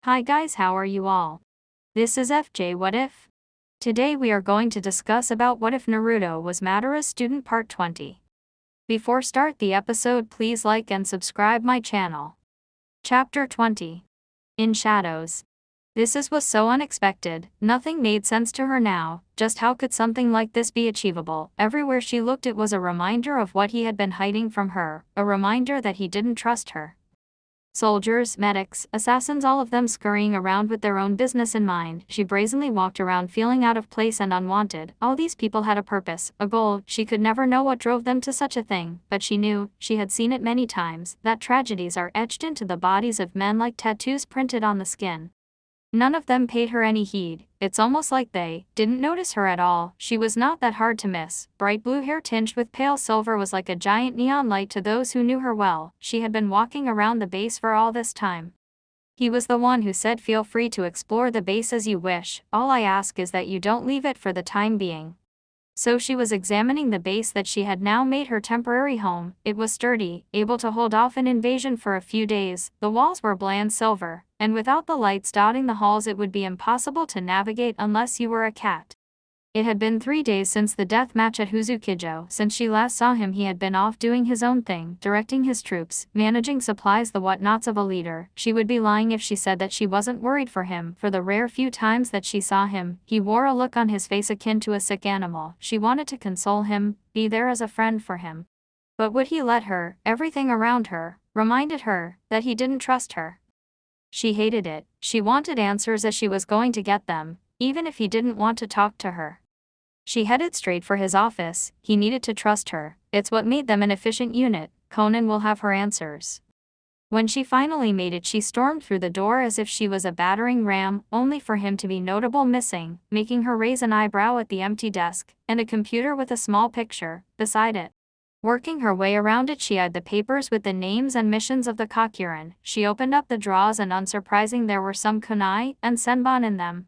Hi guys, how are you all? This is FJ What If? Today we are going to discuss about what if Naruto was Madara's student part 20. Before start the episode, please like and subscribe my channel. Chapter 20. In Shadows. Was so unexpected, nothing made sense to her now. Just how could something like this be achievable? Everywhere she looked it was a reminder of what he had been hiding from her, a reminder that he didn't trust her. Soldiers, medics, assassins, all of them scurrying around with their own business in mind. She brazenly walked around feeling out of place and unwanted. All these people had a purpose, a goal. She could never know what drove them to such a thing, but she knew, she had seen it many times, that tragedies are etched into the bodies of men like tattoos printed on the skin. None of them paid her any heed. It's almost like they didn't notice her at all. She was not that hard to miss. Bright blue hair tinged with pale silver was like a giant neon light to those who knew her well. She had been walking around the base for all this time. He was the one who said, "Feel free to explore the base as you wish. All I ask is that you don't leave it for the time being." So she was examining the base that she had now made her temporary home. It was sturdy, able to hold off an invasion for a few days. The walls were bland silver, and without the lights dotting the halls it would be impossible to navigate unless you were a cat. It had been 3 days since the death match at Huzukijo. Since she last saw him he had been off doing his own thing, directing his troops, managing supplies, the whatnots of a leader. She would be lying if she said that she wasn't worried for him. For the rare few times that she saw him, he wore a look on his face akin to a sick animal. She wanted to console him, be there as a friend for him. But would he let her? Everything around her reminded her that he didn't trust her. She hated it. She wanted answers as she was going to get them, even if he didn't want to talk to her. She headed straight for his office. He needed to trust her. It's what made them an efficient unit. Conan will have her answers. When she finally made it, she stormed through the door as if she was a battering ram, only for him to be notable missing, making her raise an eyebrow at the empty desk, and a computer with a small picture beside it. Working her way around it, she eyed the papers with the names and missions of the Kakuren. She opened up the drawers and unsurprising there were some kunai and senbon in them.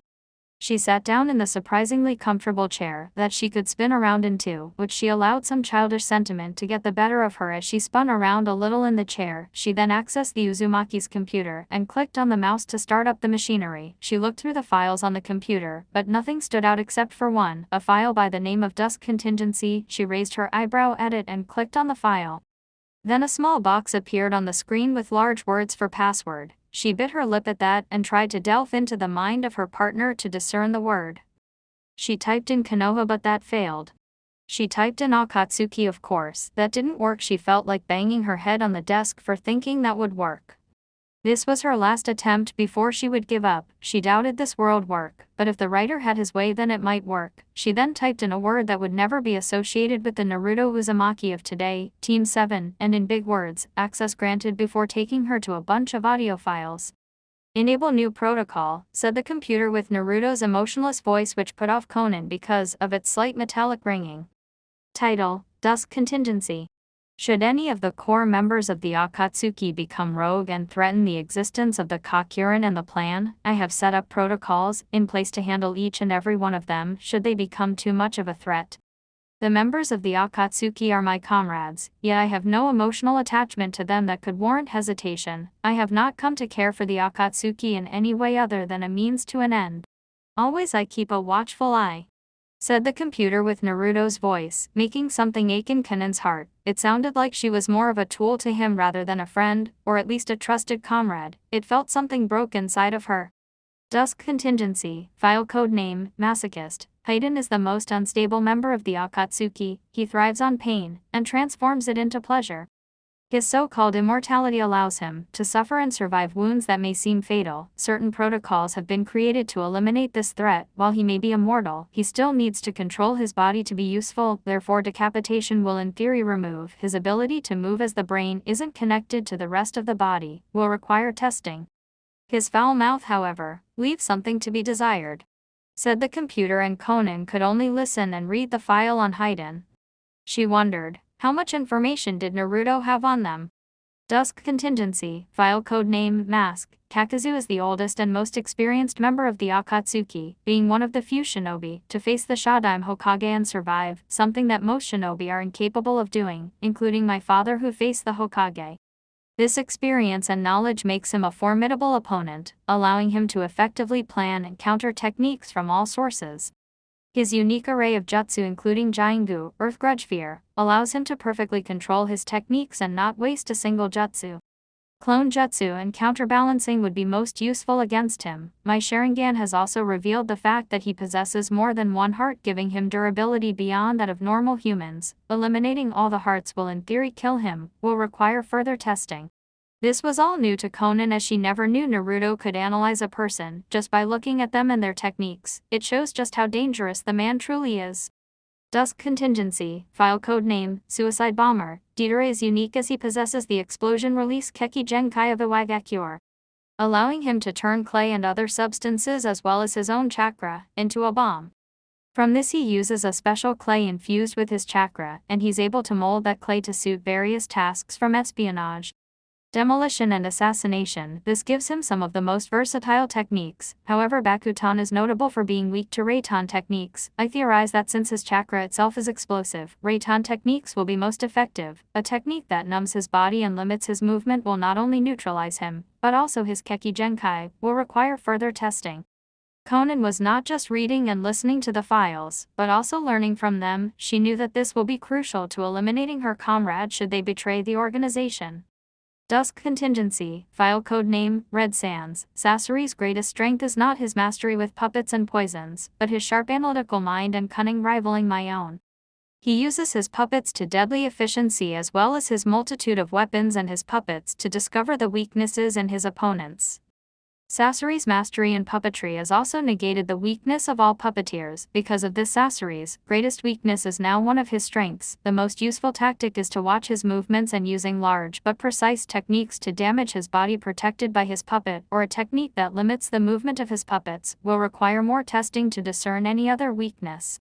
She sat down in the surprisingly comfortable chair that she could spin around into, which she allowed some childish sentiment to get the better of her as she spun around a little in the chair. She then accessed the Uzumaki's computer and clicked on the mouse to start up the machinery. She looked through the files on the computer, but nothing stood out except for one, a file by the name of Dusk Contingency. She raised her eyebrow at it and clicked on the file. Then a small box appeared on the screen with large words for password. She bit her lip at that and tried to delve into the mind of her partner to discern the word. She typed in Konoha, but that failed. She typed in Akatsuki, of course. That didn't work. She felt like banging her head on the desk for thinking that would work. This was her last attempt before she would give up. She doubted this would work, but if the writer had his way then it might work. She then typed in a word that would never be associated with the Naruto Uzumaki of today, Team 7, and in big words, access granted, before taking her to a bunch of audio files. "Enable new protocol," said the computer with Naruto's emotionless voice, which put off Conan because of its slight metallic ringing. Title: Dusk Contingency. Should any of the core members of the Akatsuki become rogue and threaten the existence of the Kakuren and the plan, I have set up protocols in place to handle each and every one of them should they become too much of a threat. The members of the Akatsuki are my comrades, yet I have no emotional attachment to them that could warrant hesitation. I have not come to care for the Akatsuki in any way other than a means to an end. Always I keep a watchful eye," said the computer with Naruto's voice, making something ache in Conan's heart. It sounded like she was more of a tool to him rather than a friend, or at least a trusted comrade. It felt something broke inside of her. Dusk Contingency, file code name, Masochist. Haiden is the most unstable member of the Akatsuki. He thrives on pain, and transforms it into pleasure. His so-called immortality allows him to suffer and survive wounds that may seem fatal. Certain protocols have been created to eliminate this threat. While he may be immortal, he still needs to control his body to be useful, therefore decapitation will in theory remove his ability to move, as the brain isn't connected to the rest of the body, will require testing. His foul mouth, however, leaves something to be desired, said the computer, and Conan could only listen and read the file on Haiden. She wondered, how much information did Naruto have on them? Dusk Contingency, file code name, Mask. Kakazu is the oldest and most experienced member of the Akatsuki, being one of the few shinobi to face the Shadaime Hokage and survive, something that most shinobi are incapable of doing, including my father who faced the Hokage. This experience and knowledge makes him a formidable opponent, allowing him to effectively plan and counter techniques from all sources. His unique array of jutsu including Jiangu, Earth Grudge Fear, allows him to perfectly control his techniques and not waste a single jutsu. Clone jutsu and counterbalancing would be most useful against him. My Sharingan has also revealed the fact that he possesses more than one heart, giving him durability beyond that of normal humans. Eliminating all the hearts will in theory kill him, will require further testing. This was all new to Konan, as she never knew Naruto could analyze a person just by looking at them and their techniques. It shows just how dangerous the man truly is. Dusk Contingency, file code name, Suicide Bomber. Deidara is unique as he possesses the explosion release Keki Genkai of Iwagakure, allowing him to turn clay and other substances as well as his own chakra into a bomb. From this he uses a special clay infused with his chakra, and he's able to mold that clay to suit various tasks from espionage, demolition and assassination. This gives him some of the most versatile techniques. However, Bakutan is notable for being weak to Reitan techniques. I theorize that since his chakra itself is explosive, Reitan techniques will be most effective. A technique that numbs his body and limits his movement will not only neutralize him, but also his Keki Genkai will require further testing. Konan was not just reading and listening to the files, but also learning from them. She knew that this will be crucial to eliminating her comrade should they betray the organization. Dusk Contingency, file code name, Red Sands. Sasori's greatest strength is not his mastery with puppets and poisons, but his sharp analytical mind and cunning rivaling my own. He uses his puppets to deadly efficiency as well as his multitude of weapons and his puppets to discover the weaknesses in his opponents. Sasori's mastery in puppetry has also negated the weakness of all puppeteers. Because of this, Sasori's greatest weakness is now one of his strengths. The most useful tactic is to watch his movements and using large but precise techniques to damage his body protected by his puppet, or a technique that limits the movement of his puppets, will require more testing to discern any other weakness,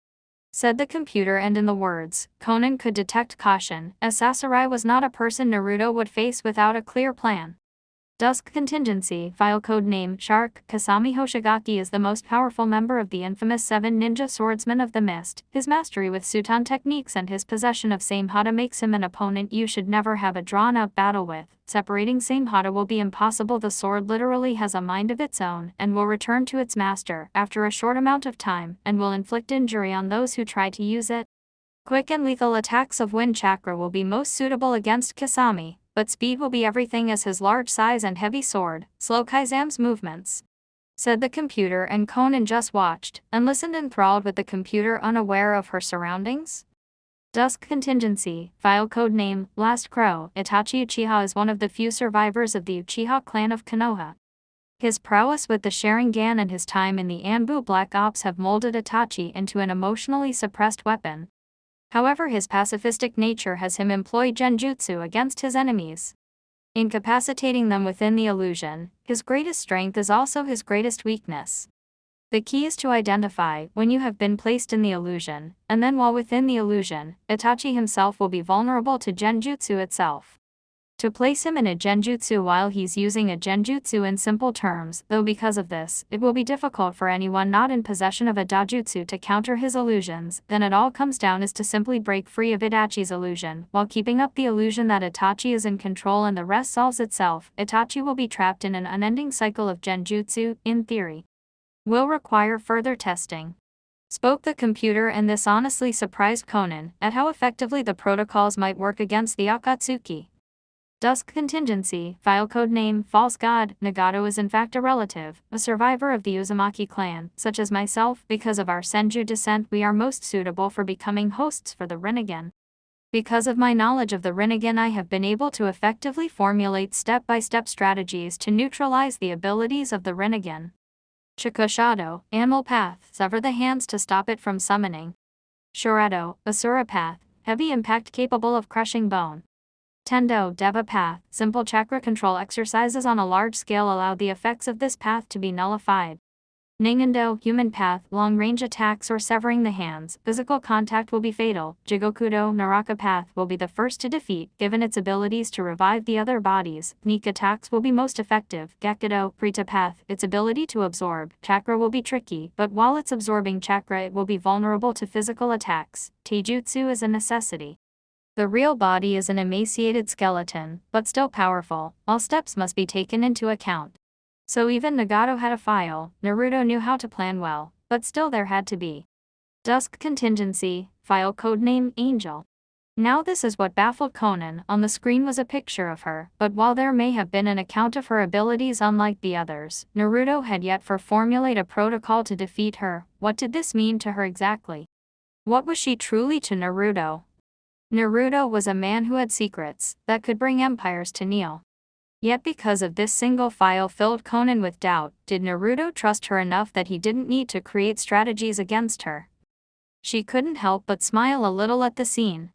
said the computer. And in the words, Konan could detect caution, as Sasori was not a person Naruto would face without a clear plan. Dusk Contingency, file code name, Shark. Kasami Hoshigaki is the most powerful member of the infamous 7 ninja swordsmen of the mist. His mastery with Sutan techniques and his possession of Same Hata makes him an opponent you should never have a drawn-out battle with. Separating Same Hata will be impossible. The sword literally has a mind of its own, and will return to its master after a short amount of time, and will inflict injury on those who try to use it. Quick and lethal attacks of wind chakra will be most suitable against Kasami, but speed will be everything as his large size and heavy sword slow Kaizam's movements, said the computer. And Konan just watched and listened enthralled with the computer, unaware of her surroundings. Dusk Contingency, file code name, Last Crow. Itachi Uchiha is one of the few survivors of the Uchiha clan of Konoha. His prowess with the Sharingan and his time in the Anbu Black Ops have molded Itachi into an emotionally suppressed weapon. However, his pacifistic nature has him employ genjutsu against his enemies, incapacitating them within the illusion. His greatest strength is also his greatest weakness. The key is to identify when you have been placed in the illusion, and then while within the illusion, Itachi himself will be vulnerable to genjutsu itself. To place him in a genjutsu while he's using a genjutsu in simple terms, though because of this, it will be difficult for anyone not in possession of a dojutsu to counter his illusions. Then it all comes down is to simply break free of Itachi's illusion, while keeping up the illusion that Itachi is in control, and the rest solves itself. Itachi will be trapped in an unending cycle of genjutsu, in theory. Will require further testing, spoke the computer, and this honestly surprised Konan at how effectively the protocols might work against the Akatsuki. Dusk Contingency, file code name, False God. Nagato is in fact a relative, a survivor of the Uzumaki clan, such as myself. Because of our Senju descent, we are most suitable for becoming hosts for the Rinnegan. Because of my knowledge of the Rinnegan, I have been able to effectively formulate step-by-step strategies to neutralize the abilities of the Rinnegan. Chikushado, Animal Path, sever the hands to stop it from summoning. Shurato, Asura Path, heavy impact capable of crushing bone. Tendo, Deva Path, simple chakra control exercises on a large scale allow the effects of this path to be nullified. Ningendo, Human Path, long-range attacks or severing the hands, physical contact will be fatal. Jigokudo, Naraka Path, will be the first to defeat, given its abilities to revive the other bodies. Sneak attacks will be most effective. Gekido, Prita Path, its ability to absorb chakra will be tricky, but while it's absorbing chakra it will be vulnerable to physical attacks. Taijutsu is a necessity. The real body is an emaciated skeleton, but still powerful. All steps must be taken into account. So even Nagato had a file. Naruto knew how to plan well, but still there had to be Dusk contingency, file codename Angel. Now this is what baffled Conan. On the screen was a picture of her, but while there may have been an account of her abilities unlike the others, Naruto had yet to formulate a protocol to defeat her. What did this mean to her exactly? What was she truly to Naruto? Naruto was a man who had secrets that could bring empires to kneel. Yet because of this single file filled Conan with doubt, did Naruto trust her enough that he didn't need to create strategies against her? She couldn't help but smile a little at the scene.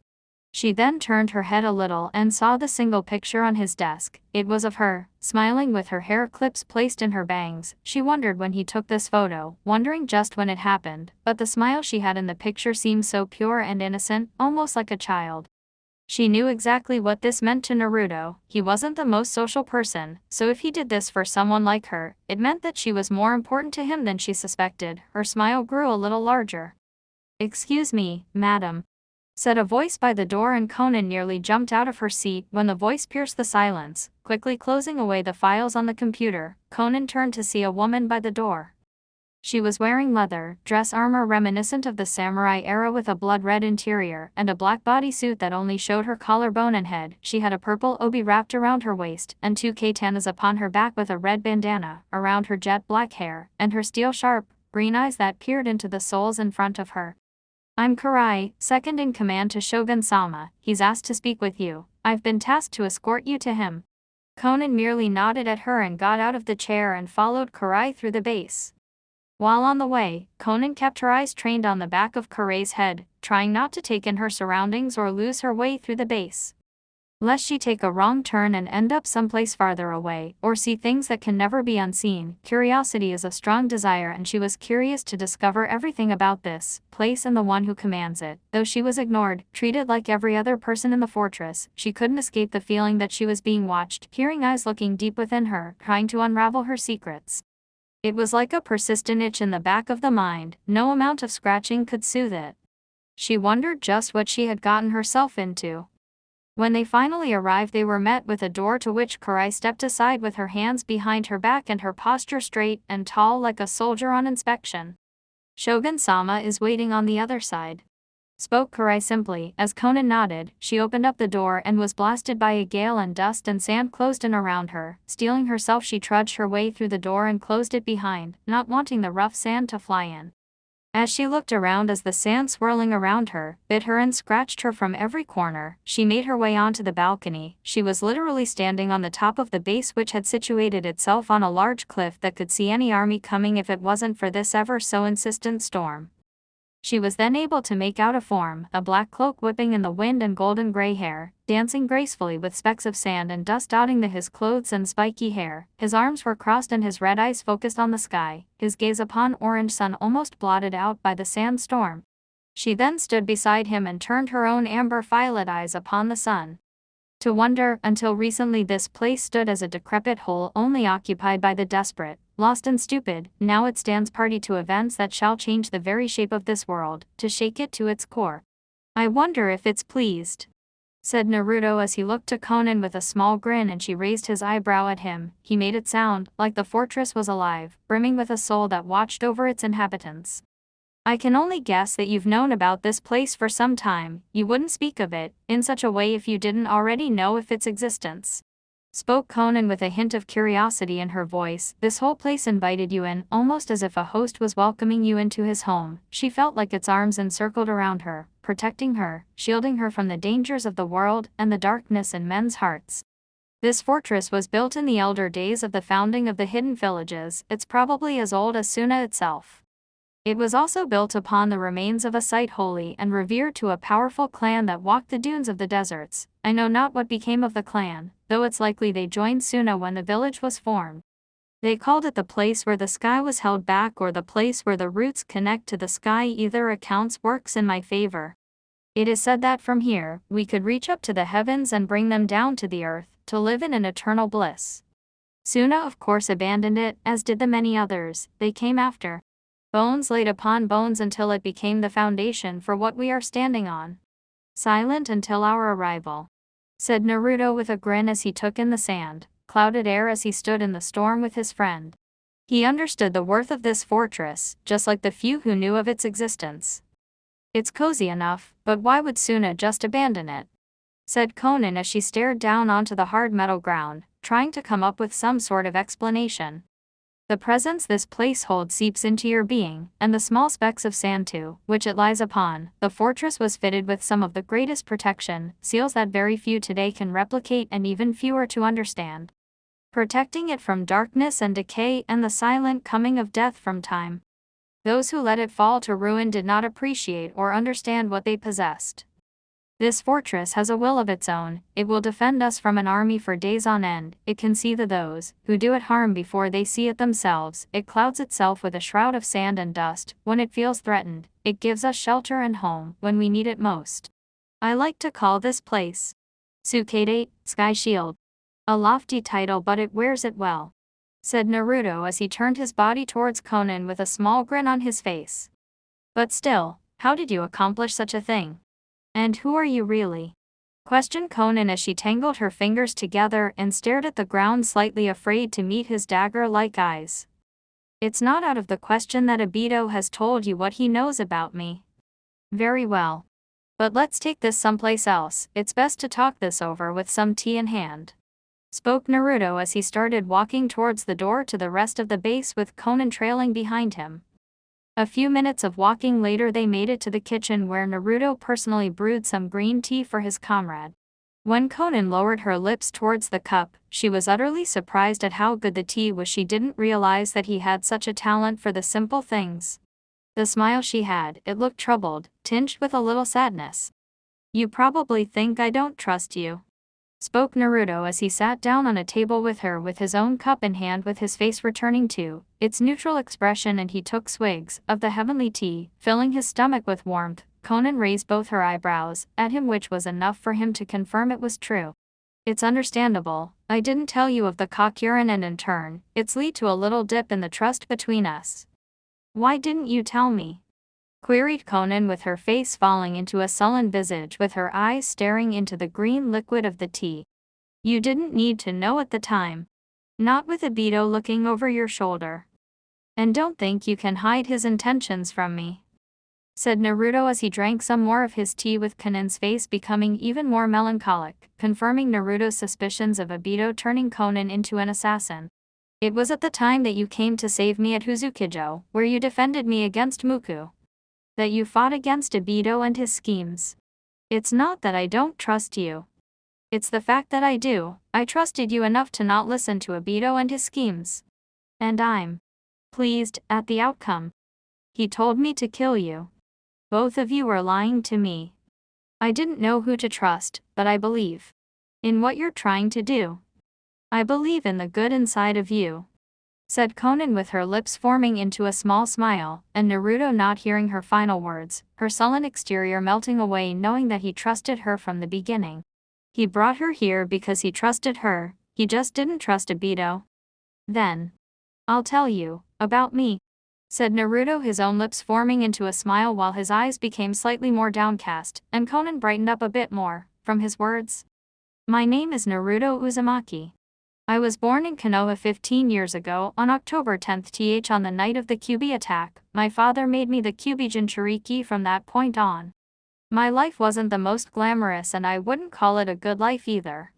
She then turned her head a little and saw the single picture on his desk. It was of her, smiling with her hair clips placed in her bangs. She wondered when he took this photo, wondering just when it happened, but the smile she had in the picture seemed so pure and innocent, almost like a child. She knew exactly what this meant to Naruto. He wasn't the most social person, so if he did this for someone like her, it meant that she was more important to him than she suspected. Her smile grew a little larger. "Excuse me, madam," said a voice by the door, and Conan nearly jumped out of her seat when the voice pierced the silence. Quickly closing away the files on the computer, Conan turned to see a woman by the door. She was wearing leather dress armor reminiscent of the samurai era with a blood-red interior and a black bodysuit that only showed her collarbone and head. She had a purple obi wrapped around her waist and two katanas upon her back with a red bandana around her jet black hair and her steel-sharp, green eyes that peered into the souls in front of her. "I'm Karai, second in command to Shogun-sama. He's asked to speak with you. I've been tasked to escort you to him." Conan merely nodded at her and got out of the chair and followed Karai through the base. While on the way, Conan kept her eyes trained on the back of Karai's head, trying not to take in her surroundings or lose her way through the base. Lest she take a wrong turn and end up someplace farther away, or see things that can never be unseen. Curiosity is a strong desire, and she was curious to discover everything about this place and the one who commands it. Though she was ignored, treated like every other person in the fortress, she couldn't escape the feeling that she was being watched, hearing eyes looking deep within her, trying to unravel her secrets. It was like a persistent itch in the back of the mind. No amount of scratching could soothe it. She wondered just what she had gotten herself into. When they finally arrived, they were met with a door, to which Karai stepped aside with her hands behind her back and her posture straight and tall like a soldier on inspection. "Shogun-sama is waiting on the other side," spoke Karai simply. As Conan nodded, she opened up the door and was blasted by a gale, and dust and sand closed in around her. Steeling herself, she trudged her way through the door and closed it behind, not wanting the rough sand to fly in. As she looked around, as the sand swirling around her bit her and scratched her from every corner, she made her way onto the balcony. She was literally standing on the top of the base, which had situated itself on a large cliff that could see any army coming if it wasn't for this ever so insistent storm. She was then able to make out a form, a black cloak whipping in the wind and golden gray hair, dancing gracefully with specks of sand and dust dotting his clothes and spiky hair. His arms were crossed and his red eyes focused on the sky, his gaze upon orange sun almost blotted out by the sandstorm. She then stood beside him and turned her own amber violet eyes upon the sun. To wonder, until recently this place stood as a decrepit hole only occupied by the desperate, lost and stupid. Now it stands party to events that shall change the very shape of this world, to shake it to its core. "I wonder if it's pleased," said Naruto as he looked to Conan with a small grin, and she raised his eyebrow at him. He made it sound like the fortress was alive, brimming with a soul that watched over its inhabitants. "I can only guess that you've known about this place for some time. You wouldn't speak of it in such a way if you didn't already know of its existence," spoke Conan with a hint of curiosity in her voice. "This whole place invited you in, almost as if a host was welcoming you into his home." She felt like its arms encircled around her, protecting her, shielding her from the dangers of the world and the darkness in men's hearts. This fortress was built in the elder days of the founding of the hidden villages. It's probably as old as Suna itself. It was also built upon the remains of a site holy and revered to a powerful clan that walked the dunes of the deserts. I know not what became of the clan, though it's likely they joined Suna when the village was formed. They called it the place where the sky was held back, or the place where the roots connect to the sky. Either accounts works in my favor. It is said that from here, we could reach up to the heavens and bring them down to the earth, to live in an eternal bliss. Suna of course abandoned it, as did the many others they came after. Bones laid upon bones until it became the foundation for what we are standing on. Silent until our arrival, said Naruto with a grin as he took in the sand, clouded air as he stood in the storm with his friend. He understood the worth of this fortress, just like the few who knew of its existence. It's cozy enough, but why would Suna just abandon it? Said Conan as she stared down onto the hard metal ground, trying to come up with some sort of explanation. The presence this place holds seeps into your being, and the small specks of sand too, which it lies upon. The fortress was fitted with some of the greatest protection, seals that very few today can replicate and even fewer to understand. Protecting it from darkness and decay and the silent coming of death from time. Those who let it fall to ruin did not appreciate or understand what they possessed. This fortress has a will of its own. It will defend us from an army for days on end. It can see those who do it harm before they see it themselves. It clouds itself with a shroud of sand and dust when it feels threatened. It gives us shelter and home when we need it most. I like to call this place Tsukade, Sky Shield. A lofty title, but it wears it well, said Naruto as he turned his body towards Conan with a small grin on his face. But still, how did you accomplish such a thing? And who are you really? Questioned Conan as she tangled her fingers together and stared at the ground, slightly afraid to meet his dagger-like eyes. It's not out of the question that Obito has told you what he knows about me. Very well. But let's take this someplace else. It's best to talk this over with some tea in hand, spoke Naruto as he started walking towards the door to the rest of the base with Conan trailing behind him. A few minutes of walking later they made it to the kitchen where Naruto personally brewed some green tea for his comrade. When Conan lowered her lips towards the cup, she was utterly surprised at how good the tea was. She didn't realize that he had such a talent for the simple things. The smile she had, it looked troubled, tinged with a little sadness. You probably think I don't trust you, spoke Naruto as he sat down on a table with her with his own cup in hand, with his face returning to its neutral expression, and he took swigs of the heavenly tea, filling his stomach with warmth. Conan raised both her eyebrows at him, which was enough for him to confirm it was true. It's understandable. I didn't tell you of the Kokurin, and in turn, it's lead to a little dip in the trust between us. Why didn't you tell me? Queried Conan with her face falling into a sullen visage, with her eyes staring into the green liquid of the tea. You didn't need to know at the time. Not with Obito looking over your shoulder. And don't think you can hide his intentions from me, said Naruto as he drank some more of his tea, with Conan's face becoming even more melancholic, confirming Naruto's suspicions of Obito turning Conan into an assassin. It was at the time that you came to save me at Huzukijo, where you defended me against Muku, that you fought against Obito and his schemes. It's not that I don't trust you. It's the fact that I do. I trusted you enough to not listen to Obito and his schemes. And I'm pleased at the outcome. He told me to kill you. Both of you were lying to me. I didn't know who to trust, but I believe in what you're trying to do. I believe in the good inside of you, said Conan with her lips forming into a small smile, and Naruto not hearing her final words, her sullen exterior melting away, knowing that he trusted her from the beginning. He brought her here because he trusted her. He just didn't trust Obito. Then, I'll tell you about me, said Naruto, his own lips forming into a smile while his eyes became slightly more downcast, and Conan brightened up a bit more from his words. My name is Naruto Uzumaki. I was born in Konoha 15 years ago on October 10th on the night of the Kyuubi attack. My father made me the Kyuubi Jinchuriki. From that point on, my life wasn't the most glamorous, and I wouldn't call it a good life either.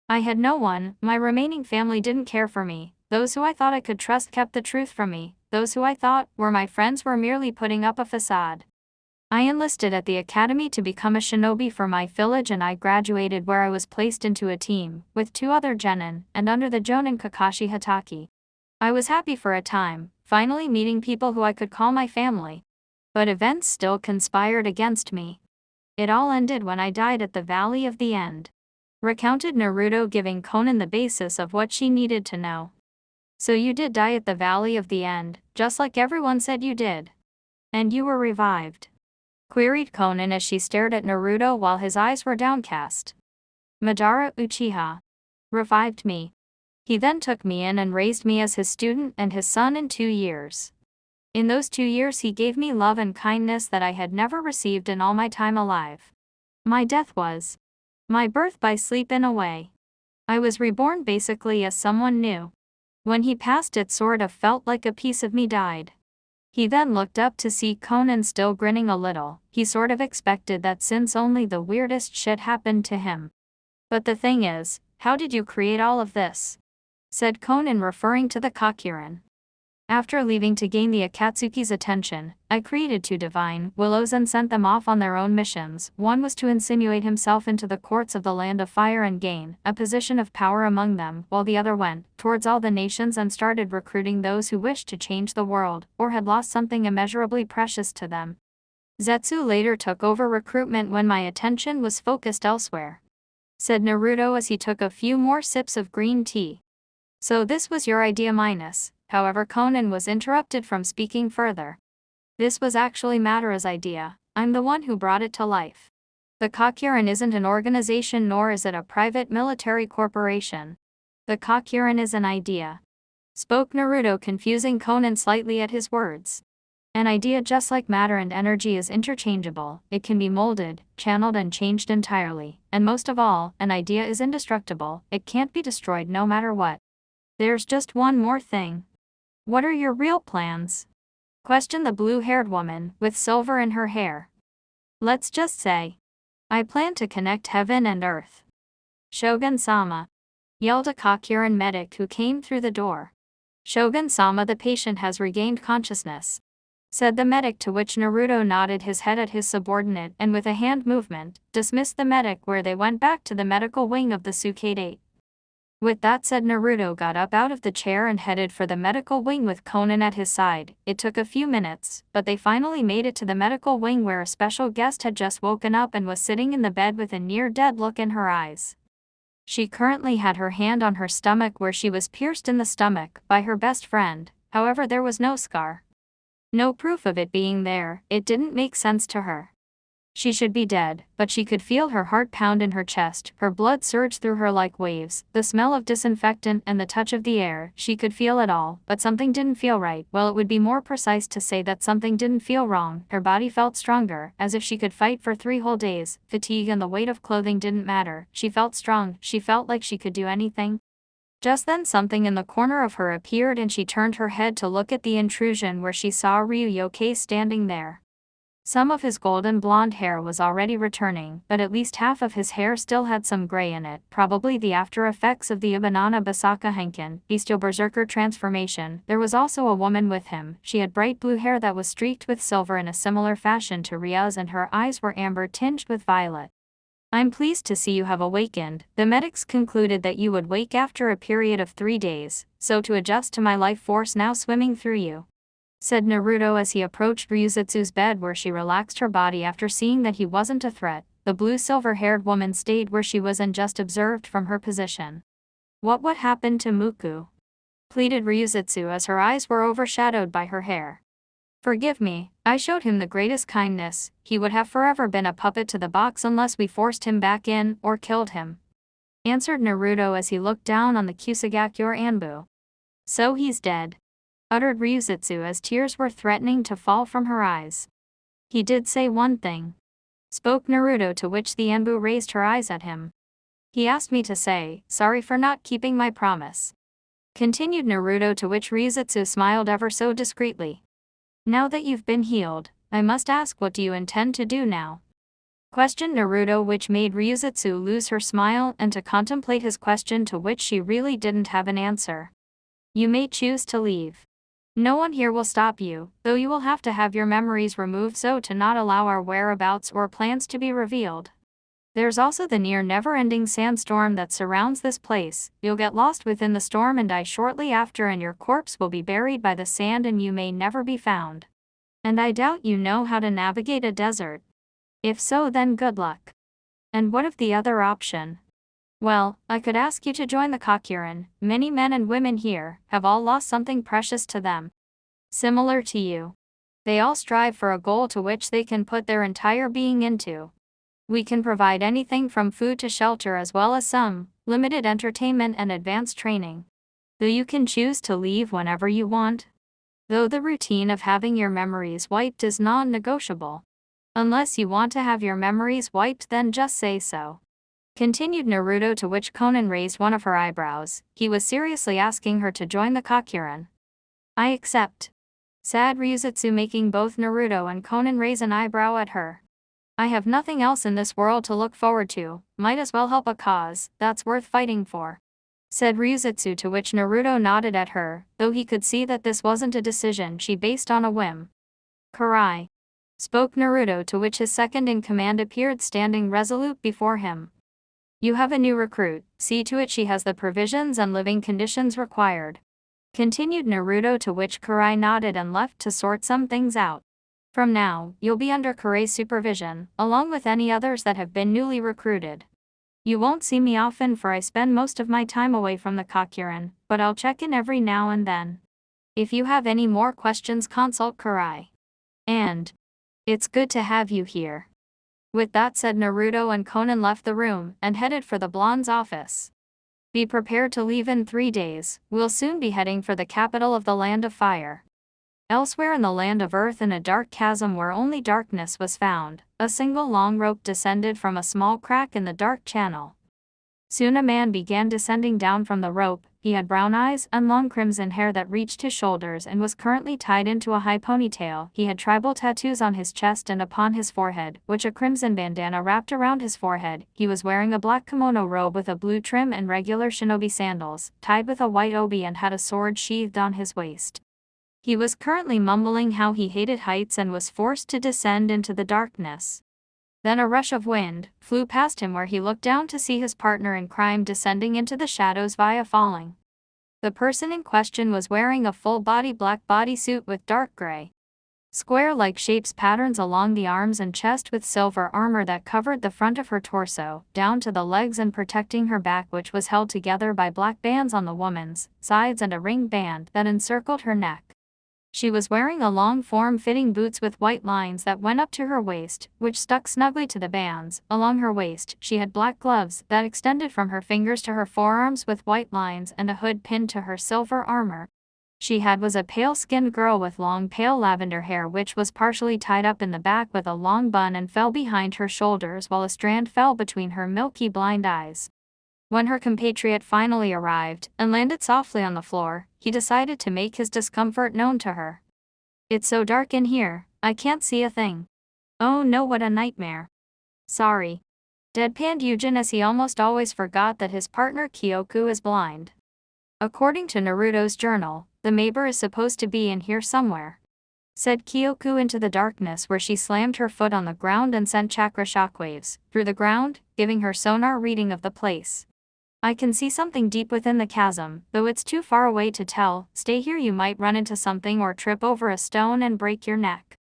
I had no one. My remaining family didn't care for me. Those who I thought I could trust kept the truth from me. Those who I thought were my friends were merely putting up a facade. I enlisted at the academy to become a shinobi for my village, and I graduated, where I was placed into a team with 2 other genin, and under the Jonin Kakashi Hatake. I was happy for a time, finally meeting people who I could call my family. But events still conspired against me. It all ended when I died at the Valley of the End, recounted Naruto, giving Conan the basis of what she needed to know. So you did die at the Valley of the End, just like everyone said you did. And you were revived? Queried Conan as she stared at Naruto while his eyes were downcast. Madara Uchiha revived me. He then took me in and raised me as his student and his son in 2 years. In those 2 years he gave me love and kindness that I had never received in all my time alive. My death was my birth by sleep in a way. I was reborn basically as someone new. When he passed, it sort of felt like a piece of me died. He then looked up to see Conan still grinning a little. He sort of expected that since only the weirdest shit happened to him. But the thing is, how did you create all of this? Said Conan, referring to the Kakuren. After leaving to gain the Akatsuki's attention, I created 2 divine willows and sent them off on their own missions. One was to insinuate himself into the courts of the land of fire and gain a position of power among them, while the other went towards all the nations and started recruiting those who wished to change the world, or had lost something immeasurably precious to them. Zetsu later took over recruitment when my attention was focused elsewhere. Said Naruto as he took a few more sips of green tea. So this was your idea minus. However, Conan was interrupted from speaking further. This was actually Madara's idea. I'm the one who brought it to life. The Kakuren isn't an organization, nor is it a private military corporation. The Kakuren is an idea. Spoke Naruto, confusing Conan slightly at his words. An idea, just like matter and energy, is interchangeable. It can be molded, channeled and changed entirely. And most of all, an idea is indestructible. It can't be destroyed no matter what. There's just one more thing. What are your real plans? Questioned the blue-haired woman, with silver in her hair. Let's just say, I plan to connect heaven and earth. Shogun-sama, yelled a Kakuren medic who came through the door. Shogun-sama, the patient has regained consciousness, said the medic, to which Naruto nodded his head at his subordinate and with a hand movement, dismissed the medic, where they went back to the medical wing of the Tsukade. With that said, Naruto got up out of the chair and headed for the medical wing with Conan at his side. It took a few minutes, but they finally made it to the medical wing, where a special guest had just woken up and was sitting in the bed with a near-dead look in her eyes. She currently had her hand on her stomach, where she was pierced in the stomach by her best friend. However, there was no scar. No proof of it being there. It didn't make sense to her. She should be dead, but she could feel her heart pound in her chest, her blood surge through her like waves, the smell of disinfectant and the touch of the air. She could feel it all, but something didn't feel right. Well, it would be more precise to say that something didn't feel wrong. Her body felt stronger, as if she could fight for 3 whole days. Fatigue and the weight of clothing didn't matter. She felt strong. She felt like she could do anything. Just then something in the corner of her appeared, and she turned her head to look at the intrusion, where she saw Ryuyoke standing there. Some of his golden blonde hair was already returning, but at least half of his hair still had some gray in it, probably the after effects of the Ubanana Basaka Henkin, bestial berserker transformation. There was also a woman with him. She had bright blue hair that was streaked with silver in a similar fashion to Rya's, and her eyes were amber tinged with violet. I'm pleased to see you have awakened. The medics concluded that you would wake after a period of 3 days, so to adjust to my life force now swimming through you, said Naruto as he approached Ryuzetsu's bed, where she relaxed her body after seeing that he wasn't a threat. The blue silver-haired woman stayed where she was and just observed from her position. What happened to Muku? Pleaded Ryuzetsu as her eyes were overshadowed by her hair. Forgive me, I showed him the greatest kindness. He would have forever been a puppet to the box unless we forced him back in or killed him, answered Naruto as he looked down on the Kusagakuyor Anbu. So he's dead, uttered Ryuzetsu as tears were threatening to fall from her eyes. He did say one thing, spoke Naruto, to which the Anbu raised her eyes at him. He asked me to say sorry for not keeping my promise, continued Naruto, to which Ryuzetsu smiled ever so discreetly. Now that you've been healed, I must ask, what do you intend to do now? Questioned Naruto, which made Ryuzetsu lose her smile and to contemplate his question, to which she really didn't have an answer. You may choose to leave. No one here will stop you, though you will have to have your memories removed so to not allow our whereabouts or plans to be revealed. There's also the near never-ending sandstorm that surrounds this place. You'll get lost within the storm and die shortly after, and your corpse will be buried by the sand and you may never be found. And I doubt you know how to navigate a desert. If so, then good luck. And what of the other option? Well, I could ask you to join the Kakuren. Many men and women here have all lost something precious to them, similar to you. They all strive for a goal to which they can put their entire being into. We can provide anything from food to shelter, as well as some limited entertainment and advanced training. Though you can choose to leave whenever you want. Though the routine of having your memories wiped is non-negotiable. Unless you want to have your memories wiped, then just say so. Continued Naruto, to which Konan raised one of her eyebrows. He was seriously asking her to join the Kakuren. I accept, said Ryuzutsu, making both Naruto and Konan raise an eyebrow at her. I have nothing else in this world to look forward to, might as well help a cause that's worth fighting for, said Ryuzutsu, to which Naruto nodded at her, though he could see that this wasn't a decision she based on a whim. Karai, spoke Naruto, to which his second-in-command appeared standing resolute before him. You have a new recruit, see to it she has the provisions and living conditions required. Continued Naruto, to which Karai nodded and left to sort some things out. From now, you'll be under Karai's supervision, along with any others that have been newly recruited. You won't see me often, for I spend most of my time away from the Kakuren, but I'll check in every now and then. If you have any more questions, consult Karai. And it's good to have you here. With that said, Naruto and Konan left the room and headed for the blonde's office. Be prepared to leave in 3 days, we'll soon be heading for the capital of the Land of Fire. Elsewhere in the Land of Earth, in a dark chasm where only darkness was found, a single long rope descended from a small crack in the dark channel. Soon a man began descending down from the rope. He had brown eyes and long crimson hair that reached his shoulders and was currently tied into a high ponytail. He had tribal tattoos on his chest and upon his forehead, which a crimson bandana wrapped around his forehead. He was wearing a black kimono robe with a blue trim and regular shinobi sandals, tied with a white obi, and had a sword sheathed on his waist. He was currently mumbling how he hated heights and was forced to descend into the darkness. Then a rush of wind flew past him, where he looked down to see his partner in crime descending into the shadows via falling. The person in question was wearing a full-body black bodysuit with dark gray, square-like shapes patterns along the arms and chest, with silver armor that covered the front of her torso, down to the legs, and protecting her back, which was held together by black bands on the woman's sides and a ring band that encircled her neck. She was wearing a long form-fitting boots with white lines that went up to her waist, which stuck snugly to the bands. Along her waist, she had black gloves that extended from her fingers to her forearms with white lines, and a hood pinned to her silver armor. She was a pale-skinned girl with long pale lavender hair, which was partially tied up in the back with a long bun and fell behind her shoulders, while a strand fell between her milky blind eyes. When her compatriot finally arrived and landed softly on the floor, he decided to make his discomfort known to her. It's so dark in here, I can't see a thing. Oh no, what a nightmare. Sorry, deadpanned Yujin, as he almost always forgot that his partner Kyoku is blind. According to Naruto's journal, the Maber is supposed to be in here somewhere, said Kyoku into the darkness, where she slammed her foot on the ground and sent chakra shockwaves through the ground, giving her sonar reading of the place. I can see something deep within the chasm, though it's too far away to tell. Stay here, you might run into something or trip over a stone and break your neck.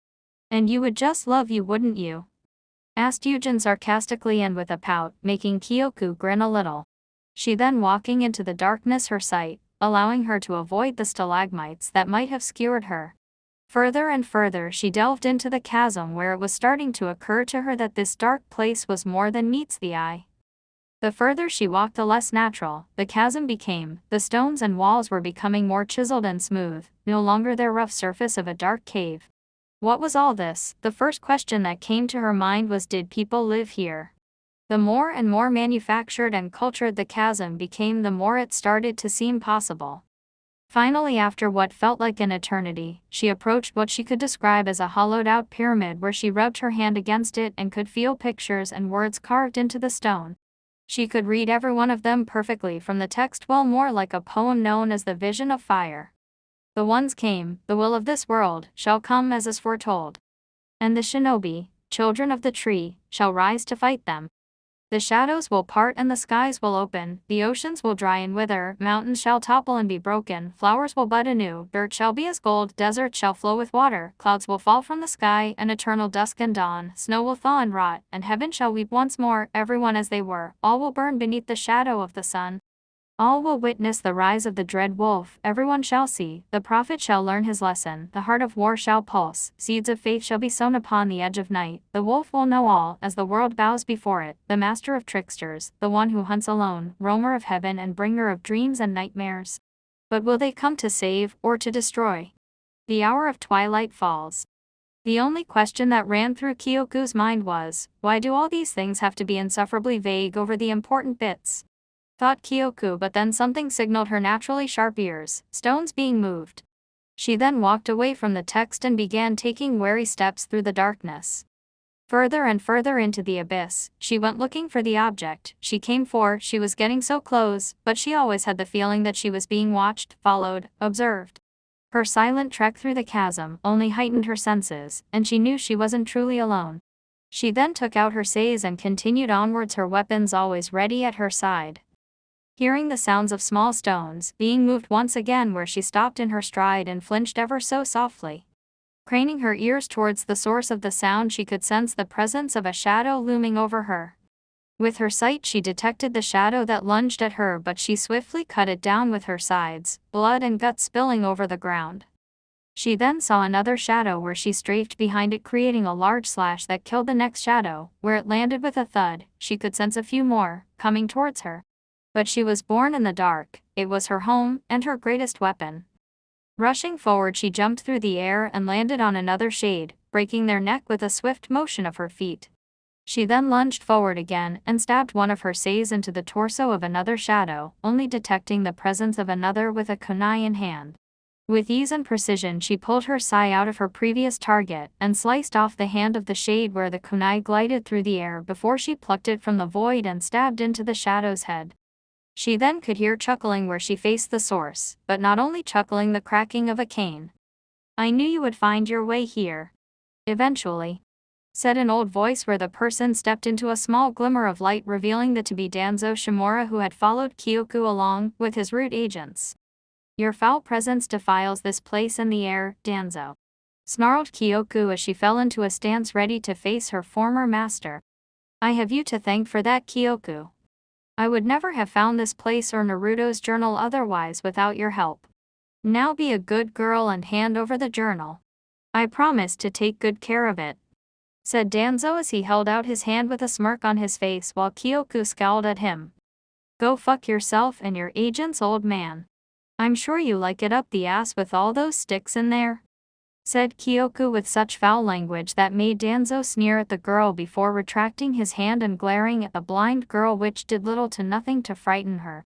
And you would just love, you wouldn't you? Asked Yujin sarcastically and with a pout, making Kyoku grin a little. She then walking into the darkness her sight, allowing her to avoid the stalagmites that might have skewered her. Further and further she delved into the chasm, where it was starting to occur to her that this dark place was more than meets the eye. The further she walked, the less natural the chasm became. The stones and walls were becoming more chiseled and smooth, no longer their rough surface of a dark cave. What was all this? The first question that came to her mind was, did people live here? The more and more manufactured and cultured the chasm became, the more it started to seem possible. Finally, after what felt like an eternity, she approached what she could describe as a hollowed-out pyramid, where she rubbed her hand against it and could feel pictures and words carved into the stone. She could read every one of them perfectly from the text, well, more like a poem known as the Vision of Fire. The ones came, the will of this world shall come as is foretold. And the shinobi, children of the tree, shall rise to fight them. The shadows will part and the skies will open, the oceans will dry and wither, mountains shall topple and be broken, flowers will bud anew, dirt shall be as gold, deserts shall flow with water, clouds will fall from the sky, and eternal dusk and dawn, snow will thaw and rot, and heaven shall weep once more, everyone as they were, all will burn beneath the shadow of the sun. All will witness the rise of the dread wolf, everyone shall see, the prophet shall learn his lesson, the heart of war shall pulse, seeds of faith shall be sown upon the edge of night, the wolf will know all, as the world bows before it, the master of tricksters, the one who hunts alone, roamer of heaven and bringer of dreams and nightmares. But will they come to save, or to destroy? The hour of twilight falls. The only question that ran through Kyoku's mind was, why do all these things have to be insufferably vague over the important bits? Thought Kyoku, but then something signaled her naturally sharp ears, stones being moved. She then walked away from the text and began taking wary steps through the darkness. Further and further into the abyss, she went looking for the object she came for. She was getting so close, but she always had the feeling that she was being watched, followed, observed. Her silent trek through the chasm only heightened her senses, and she knew she wasn't truly alone. She then took out her sais and continued onwards, her weapons always ready at her side. Hearing the sounds of small stones being moved once again, where she stopped in her stride and flinched ever so softly. Craning her ears towards the source of the sound, she could sense the presence of a shadow looming over her. With her sight she detected the shadow that lunged at her, but she swiftly cut it down with her sides, blood and guts spilling over the ground. She then saw another shadow where she strafed behind it, creating a large slash that killed the next shadow. Where it landed with a thud, she could sense a few more coming towards her. But she was born in the dark, it was her home and her greatest weapon. Rushing forward, she jumped through the air and landed on another shade, breaking their neck with a swift motion of her feet. She then lunged forward again and stabbed one of her sais into the torso of another shadow, only detecting the presence of another with a kunai in hand. With ease and precision she pulled her sai out of her previous target and sliced off the hand of the shade where the kunai glided through the air before she plucked it from the void and stabbed into the shadow's head. She then could hear chuckling where she faced the source, but not only chuckling, the cracking of a cane. "I knew you would find your way here. Eventually," said an old voice where the person stepped into a small glimmer of light, revealing that to be Danzo Shimura, who had followed Kyoku along with his root agents. "Your foul presence defiles this place and the air, Danzo," snarled Kyoku as she fell into a stance ready to face her former master. "I have you to thank for that, Kyoku. I would never have found this place or Naruto's journal otherwise without your help. Now be a good girl and hand over the journal. I promise to take good care of it," said Danzo as he held out his hand with a smirk on his face while Kyoku scowled at him. "Go fuck yourself and your agents, old man. I'm sure you like it up the ass with all those sticks in there," said Kyoku with such foul language that made Danzo sneer at the girl before retracting his hand and glaring at the blind girl, which did little to nothing to frighten her.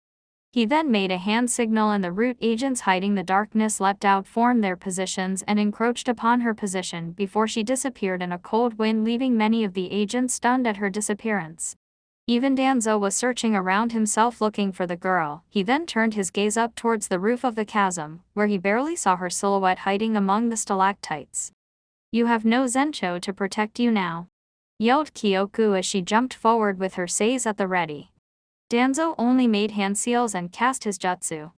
He then made a hand signal and the root agents hiding the darkness leapt out, formed their positions and encroached upon her position before she disappeared in a cold wind, leaving many of the agents stunned at her disappearance. Even Danzo was searching around himself looking for the girl. He then turned his gaze up towards the roof of the chasm, where he barely saw her silhouette hiding among the stalactites. "You have no Zencho to protect you now," yelled Kyoku as she jumped forward with her sais at the ready. Danzo only made hand seals and cast his jutsu.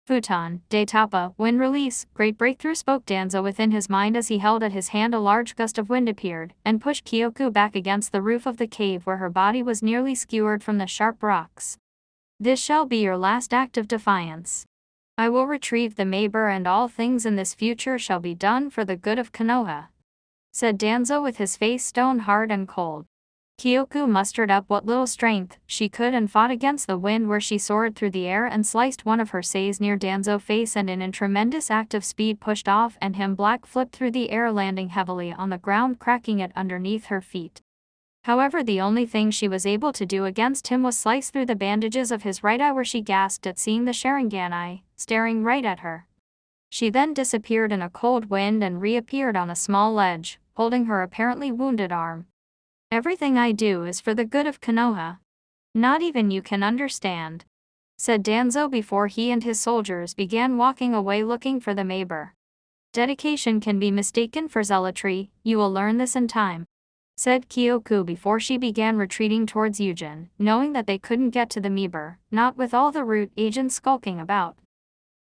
"Futon, de Tapa, wind release, great breakthrough," spoke Danzo within his mind as he held at his hand. A large gust of wind appeared and pushed Kyoku back against the roof of the cave where her body was nearly skewered from the sharp rocks. "This shall be your last act of defiance. I will retrieve the Maber and all things in this future shall be done for the good of Konoha," said Danzo with his face stone hard and cold. Kyoku mustered up what little strength she could and fought against the wind, where she soared through the air and sliced one of her sais near Danzo's face and in a tremendous act of speed pushed off and him black flipped through the air, landing heavily on the ground, cracking it underneath her feet. However, the only thing she was able to do against him was slice through the bandages of his right eye, where she gasped at seeing the Sharingan eye staring right at her. She then disappeared in a cold wind and reappeared on a small ledge, holding her apparently wounded arm. "Everything I do is for the good of Konoha. Not even you can understand," said Danzo before he and his soldiers began walking away looking for the Maber. "Dedication can be mistaken for zealotry, you will learn this in time," said Kyoku before she began retreating towards Yujin, knowing that they couldn't get to the Maber, not with all the root agents skulking about.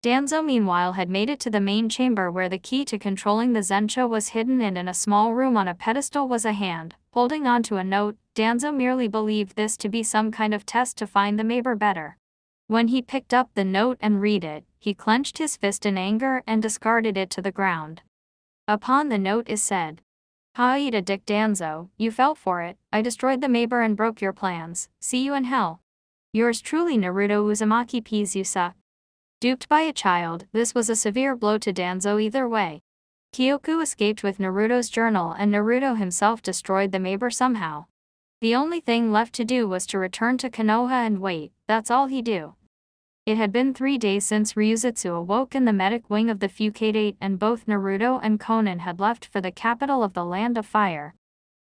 Danzo meanwhile had made it to the main chamber where the key to controlling the Zencho was hidden, and in a small room on a pedestal was a hand holding onto a note. Danzo merely believed this to be some kind of test to find the Maber better. When he picked up the note and read it, he clenched his fist in anger and discarded it to the ground. Upon the note is said, "Ha, eat a dick, Danzo, you fell for it. I destroyed the Maber and broke your plans. See you in hell. Yours truly, Naruto Uzumaki. Peas, you suck." Duped by a child, this was a severe blow to Danzo either way. Kyoku escaped with Naruto's journal and Naruto himself destroyed the Maber somehow. The only thing left to do was to return to Konoha and wait, that's all he do. It had been 3 days since Ryuzutsu awoke in the medic wing of the Fukatate and both Naruto and Konan had left for the capital of the Land of Fire.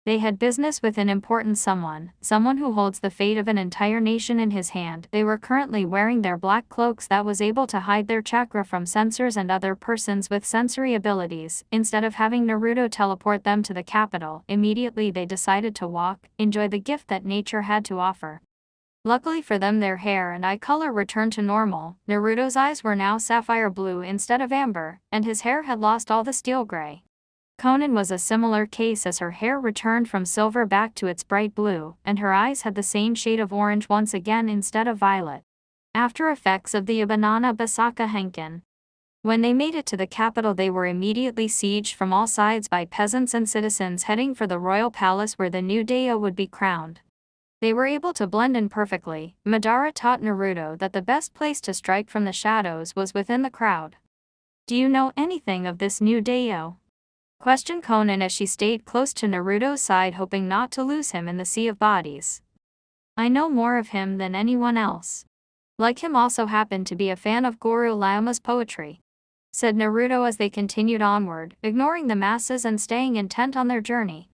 They had business with an important someone who holds the fate of an entire nation in his hand. They were currently wearing their black cloaks that was able to hide their chakra from sensors and other persons with sensory abilities. Instead of having Naruto teleport them to the capital, immediately they decided to walk, enjoy the gift that nature had to offer. Luckily for them, their hair and eye color returned to normal. Naruto's eyes were now sapphire blue instead of amber, and his hair had lost all the steel gray. Konan was a similar case as her hair returned from silver back to its bright blue, and her eyes had the same shade of orange once again instead of violet. After effects of the Abanana Basaka Henkin. When they made it to the capital, they were immediately sieged from all sides by peasants and citizens heading for the royal palace where the new Daio would be crowned. They were able to blend in perfectly. Madara taught Naruto that the best place to strike from the shadows was within the crowd. "Do you know anything of this new Daio?" questioned Konan as she stayed close to Naruto's side, hoping not to lose him in the sea of bodies. "I know more of him than anyone else. Like him also happened to be a fan of Guru Lyama's poetry," said Naruto as they continued onward, ignoring the masses and staying intent on their journey.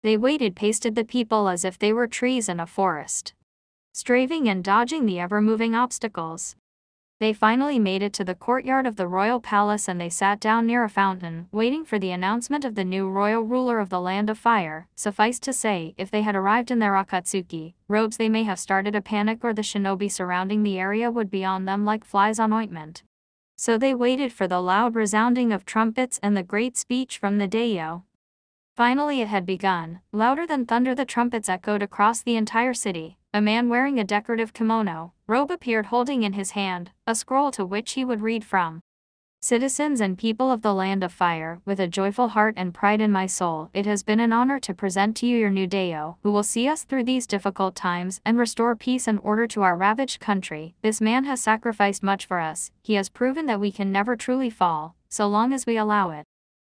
They waited past the people as if they were trees in a forest, strafing and dodging the ever-moving obstacles. They finally made it to the courtyard of the royal palace and they sat down near a fountain, waiting for the announcement of the new royal ruler of the Land of Fire. Suffice to say, if they had arrived in their Akatsuki robes, they may have started a panic, or the shinobi surrounding the area would be on them like flies on ointment. So they waited for the loud resounding of trumpets and the great speech from the Daio. Finally it had begun. Louder than thunder the trumpets echoed across the entire city. A man wearing a decorative kimono robe appeared, holding in his hand a scroll to which he would read from. "Citizens and people of the Land of Fire, with a joyful heart and pride in my soul, it has been an honor to present to you your new Daio, who will see us through these difficult times and restore peace and order to our ravaged country. This man has sacrificed much for us. He has proven that we can never truly fall, so long as we allow it.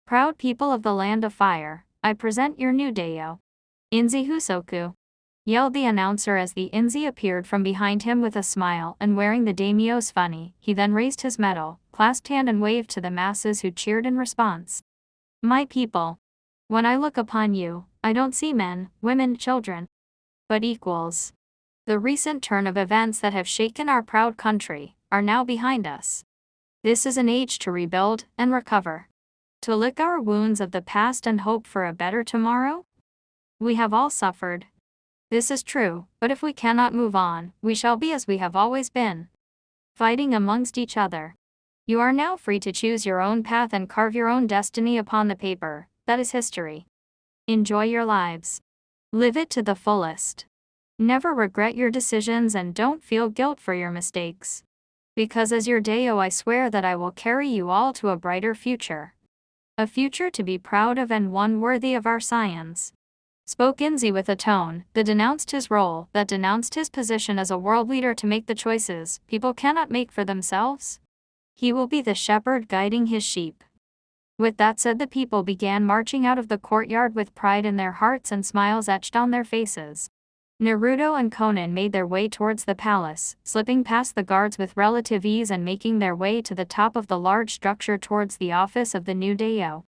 Proud people of the Land of Fire, I present your new Daio. Inzi Husoku," yelled the announcer as the Inzi appeared from behind him with a smile and wearing the daimyo's funny. He then raised his metal, clasped hand and waved to the masses who cheered in response. "My people, when I look upon you, I don't see men, women, children, but equals. The recent turn of events that have shaken our proud country are now behind us. This is an age to rebuild and recover, to lick our wounds of the past and hope for a better tomorrow. We have all suffered. This is true, but if we cannot move on, we shall be as we have always been, fighting amongst each other. You are now free to choose your own path and carve your own destiny upon the paper that is history. Enjoy your lives. Live it to the fullest. Never regret your decisions and don't feel guilt for your mistakes. Because as your Daio, I swear that I will carry you all to a brighter future. A future to be proud of and one worthy of our scions," spoke Inzi with a tone that denounced his role, that denounced his position as a world leader to make the choices people cannot make for themselves. He will be the shepherd guiding his sheep. With that said, the people began marching out of the courtyard with pride in their hearts and smiles etched on their faces. Naruto and Konan made their way towards the palace, slipping past the guards with relative ease and making their way to the top of the large structure towards the office of the new Daio.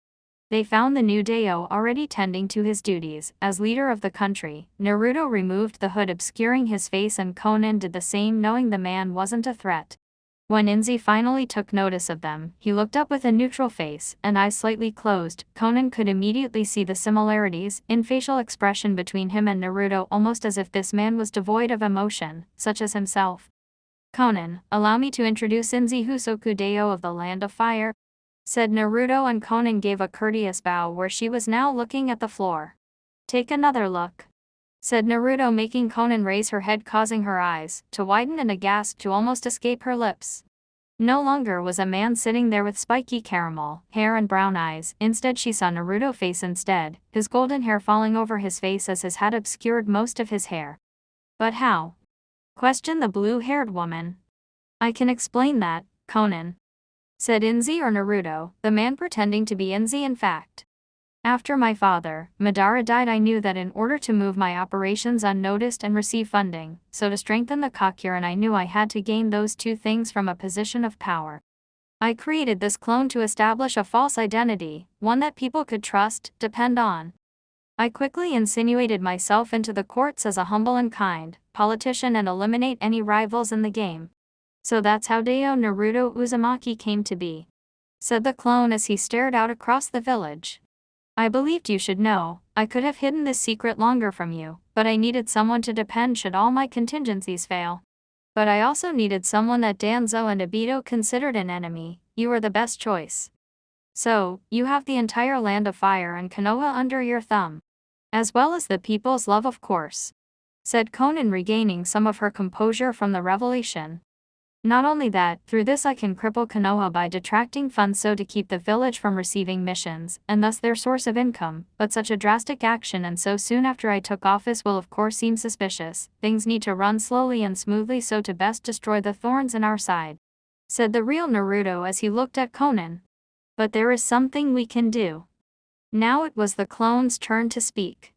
They found the new Daio already tending to his duties as leader of the country. Naruto removed the hood obscuring his face and Konan did the same, knowing the man wasn't a threat. When Inzi finally took notice of them, he looked up with a neutral face and eyes slightly closed. Konan could immediately see the similarities in facial expression between him and Naruto, almost as if this man was devoid of emotion, such as himself. "Konan, allow me to introduce Inzi Husoku Daio of the Land of Fire," said Naruto, and Konan gave a courteous bow where she was now looking at the floor. "Take another look," said Naruto, making Konan raise her head, causing her eyes to widen and a gasp to almost escape her lips. No longer was a man sitting there with spiky caramel hair and brown eyes. Instead she saw Naruto's face instead, his golden hair falling over his face as his hat obscured most of his hair. "But how?" questioned the blue-haired woman. "I can explain that, Konan," said Inzi or Naruto, the man pretending to be Inzi in fact. After my father, Madara died, I knew that in order to move my operations unnoticed and receive funding, so to strengthen the Kakuren I knew I had to gain those two things from a position of power. I created this clone to establish a false identity, one that people could trust, depend on. I quickly insinuated myself into the courts as a humble and kind politician and eliminate any rivals in the game. So that's how Deo Naruto Uzumaki came to be, said the clone as he stared out across the village. I believed you should know. I could have hidden this secret longer from you, but I needed someone to depend should all my contingencies fail. But I also needed someone that Danzo and Obito considered an enemy. You were the best choice. So, you have the entire land of fire and Konoha under your thumb. As well as the people's love, of course, said Konan, regaining some of her composure from the revelation. Not only that, through this I can cripple Konoha by detracting funds so to keep the village from receiving missions, and thus their source of income, but such a drastic action and so soon after I took office will of course seem suspicious. Things need to run slowly and smoothly so to best destroy the thorns in our side, said the real Naruto as he looked at Konan. But there is something we can do. Now it was the clone's turn to speak.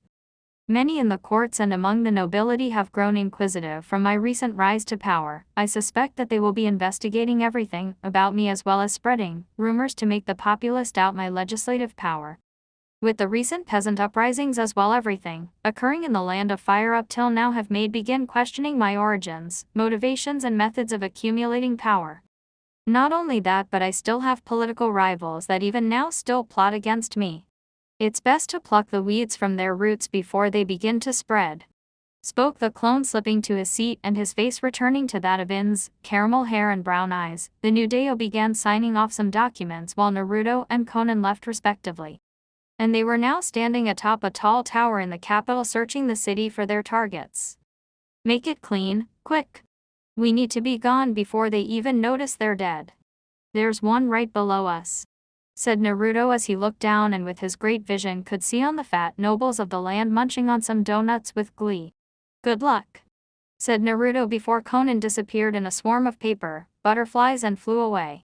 Many in the courts and among the nobility have grown inquisitive from my recent rise to power. I suspect that they will be investigating everything about me as well as spreading rumors to make the populace doubt my legislative power. With the recent peasant uprisings as well, everything occurring in the land of fire up till now have made begin questioning my origins, motivations and methods of accumulating power. Not only that, but I still have political rivals that even now still plot against me. It's best to pluck the weeds from their roots before they begin to spread, spoke the clone, slipping to his seat and his face returning to that of In's, caramel hair and brown eyes. The new Deo began signing off some documents while Naruto and Konan left respectively. And they were now standing atop a tall tower in the capital searching the city for their targets. Make it clean, quick. We need to be gone before they even notice they're dead. There's one right below us, said Naruto as he looked down and with his great vision could see on the fat nobles of the land munching on some donuts with glee. Good luck, said Naruto before Konan disappeared in a swarm of paper butterflies and flew away.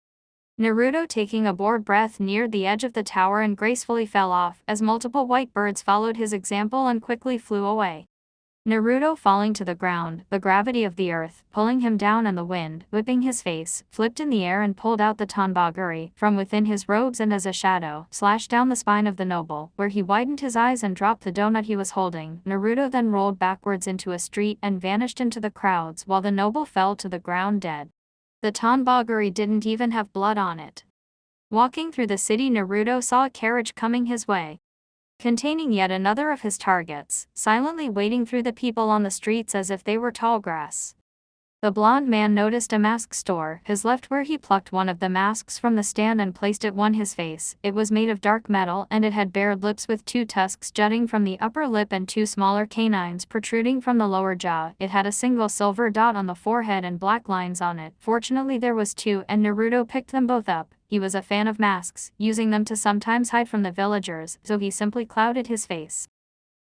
Naruto, taking a bored breath, neared the edge of the tower and gracefully fell off as multiple white birds followed his example and quickly flew away. Naruto falling to the ground, the gravity of the earth pulling him down and the wind whipping his face, flipped in the air and pulled out the tanbaguri from within his robes and as a shadow slashed down the spine of the noble, where he widened his eyes and dropped the donut he was holding. Naruto then rolled backwards into a street and vanished into the crowds while the noble fell to the ground dead. The tanbaguri didn't even have blood on it. Walking through the city, Naruto saw a carriage coming his way, containing yet another of his targets, silently wading through the people on the streets as if they were tall grass. The blond man noticed a mask store, his left, where he plucked one of the masks from the stand and placed it on his face. It was made of dark metal and it had bared lips with two tusks jutting from the upper lip and two smaller canines protruding from the lower jaw. It had a single silver dot on the forehead and black lines on it. Fortunately there was two, and Naruto picked them both up. He was a fan of masks, using them to sometimes hide from the villagers, so he simply clouded his face.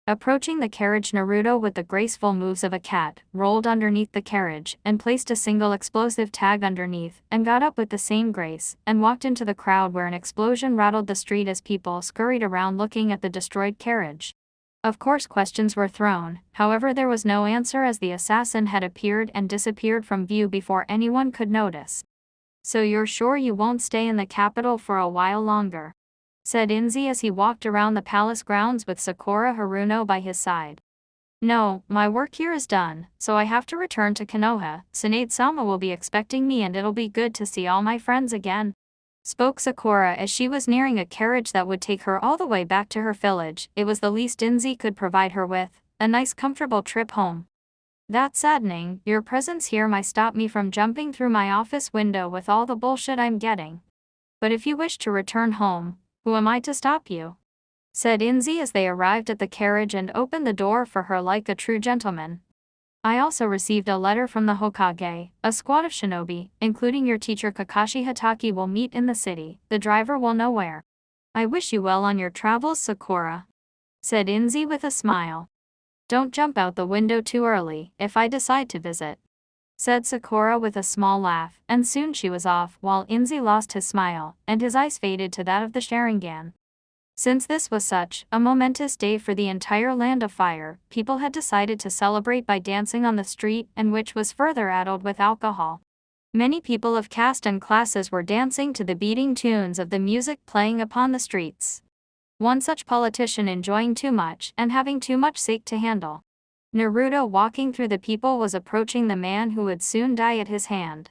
Approaching the carriage, Naruto, with the graceful moves of a cat, rolled underneath the carriage and placed a single explosive tag underneath, and got up with the same grace, and walked into the crowd where an explosion rattled the street as people scurried around looking at the destroyed carriage. Of course questions were thrown, however there was no answer as the assassin had appeared and disappeared from view before anyone could notice. So you're sure you won't stay in the capital for a while longer? Said Inzi as he walked around the palace grounds with Sakura Haruno by his side. No, my work here is done, so I have to return to Konoha. Tsunade-sama will be expecting me and it'll be good to see all my friends again, spoke Sakura as she was nearing a carriage that would take her all the way back to her village. It was the least Inzi could provide her with, a nice comfortable trip home. That's saddening. Your presence here might stop me from jumping through my office window with all the bullshit I'm getting. But if you wish to return home, who am I to stop you? Said Inzi as they arrived at the carriage and opened the door for her like a true gentleman. I also received a letter from the Hokage. A squad of shinobi, including your teacher Kakashi Hatake, will meet in the city. The driver will know where. I wish you well on your travels, Sakura, said Inzi with a smile. Don't jump out the window too early if I decide to visit. said Sakura with a small laugh, and soon she was off while Inzi lost his smile, and his eyes faded to that of the Sharingan. Since this was such a momentous day for the entire Land of Fire, people had decided to celebrate by dancing on the street, and which was further addled with alcohol. Many people of caste and classes were dancing to the beating tunes of the music playing upon the streets. One such politician enjoying too much and having too much sake to handle. Naruto walking through the people was approaching the man who would soon die at his hand.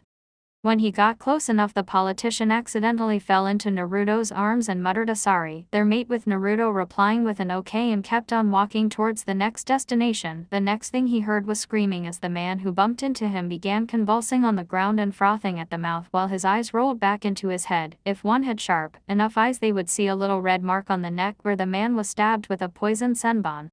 When he got close enough, the politician accidentally fell into Naruto's arms and muttered a sorry, their mate, with Naruto replying with an okay, and kept on walking towards the next destination. The next thing he heard was screaming as the man who bumped into him began convulsing on the ground and frothing at the mouth while his eyes rolled back into his head. If one had sharp enough eyes, they would see a little red mark on the neck where the man was stabbed with a poisoned senbon.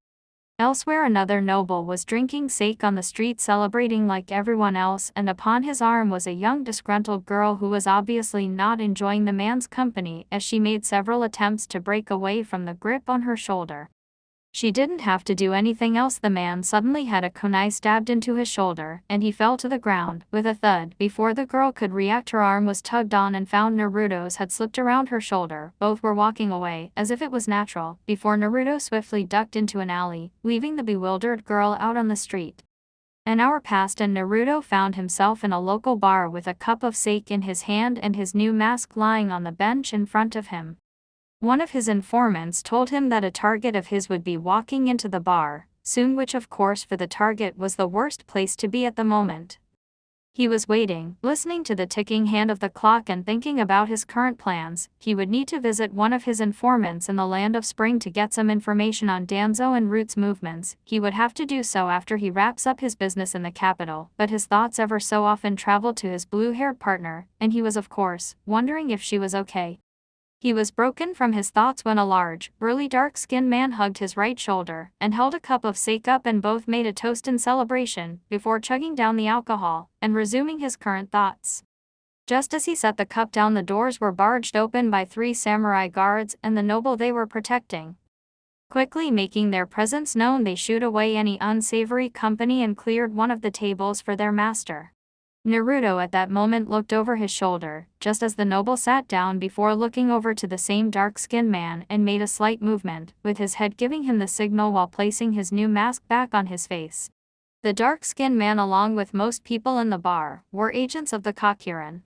Elsewhere, another noble was drinking sake on the street, celebrating like everyone else, and upon his arm was a young disgruntled girl who was obviously not enjoying the man's company, as she made several attempts to break away from the grip on her shoulder. She didn't have to do anything else. The man suddenly had a kunai stabbed into his shoulder, and he fell to the ground with a thud. Before the girl could react, her arm was tugged on and found Naruto's had slipped around her shoulder. Both were walking away, as if it was natural, before Naruto swiftly ducked into an alley, leaving the bewildered girl out on the street. An hour passed and Naruto found himself in a local bar with a cup of sake in his hand and his new mask lying on the bench in front of him. One of his informants told him that a target of his would be walking into the bar soon, which of course for the target was the worst place to be at the moment. He was waiting, listening to the ticking hand of the clock and thinking about his current plans. He would need to visit one of his informants in the Land of Spring to get some information on Danzo and Root's movements. He would have to do so after he wraps up his business in the capital, but his thoughts ever so often traveled to his blue-haired partner, and he was of course wondering if she was okay. He was broken from his thoughts when a large, burly, dark-skinned man hugged his right shoulder and held a cup of sake up, and both made a toast in celebration before chugging down the alcohol and resuming his current thoughts. Just as he set the cup down, the doors were barged open by 3 samurai guards and the noble they were protecting. Quickly making their presence known, they shooed away any unsavory company and cleared one of the tables for their master. Naruto at that moment looked over his shoulder, just as the noble sat down, before looking over to the same dark-skinned man and made a slight movement, with his head giving him the signal while placing his new mask back on his face. The dark-skinned man, along with most people in the bar, were agents of the Kakuren.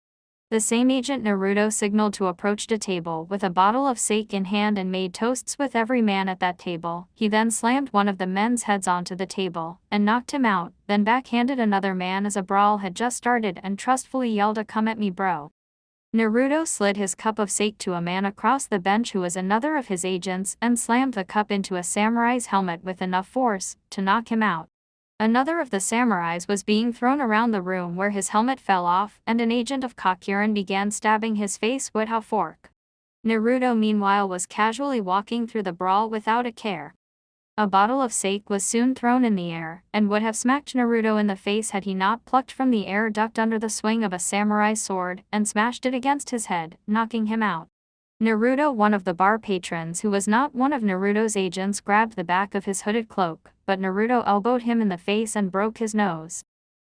The same agent Naruto signaled to approach a table with a bottle of sake in hand and made toasts with every man at that table. He then slammed one of the men's heads onto the table and knocked him out, then backhanded another man as a brawl had just started and trustfully yelled a "come at me, bro." Naruto slid his cup of sake to a man across the bench who was another of his agents and slammed the cup into a samurai's helmet with enough force to knock him out. Another of the samurais was being thrown around the room where his helmet fell off, and an agent of Kakuren began stabbing his face with a fork. Naruto meanwhile was casually walking through the brawl without a care. A bottle of sake was soon thrown in the air, and would have smacked Naruto in the face had he not plucked from the air, ducked under the swing of a samurai's sword, and smashed it against his head, knocking him out. Naruto, one of the bar patrons who was not one of Naruto's agents, grabbed the back of his hooded cloak, but Naruto elbowed him in the face and broke his nose.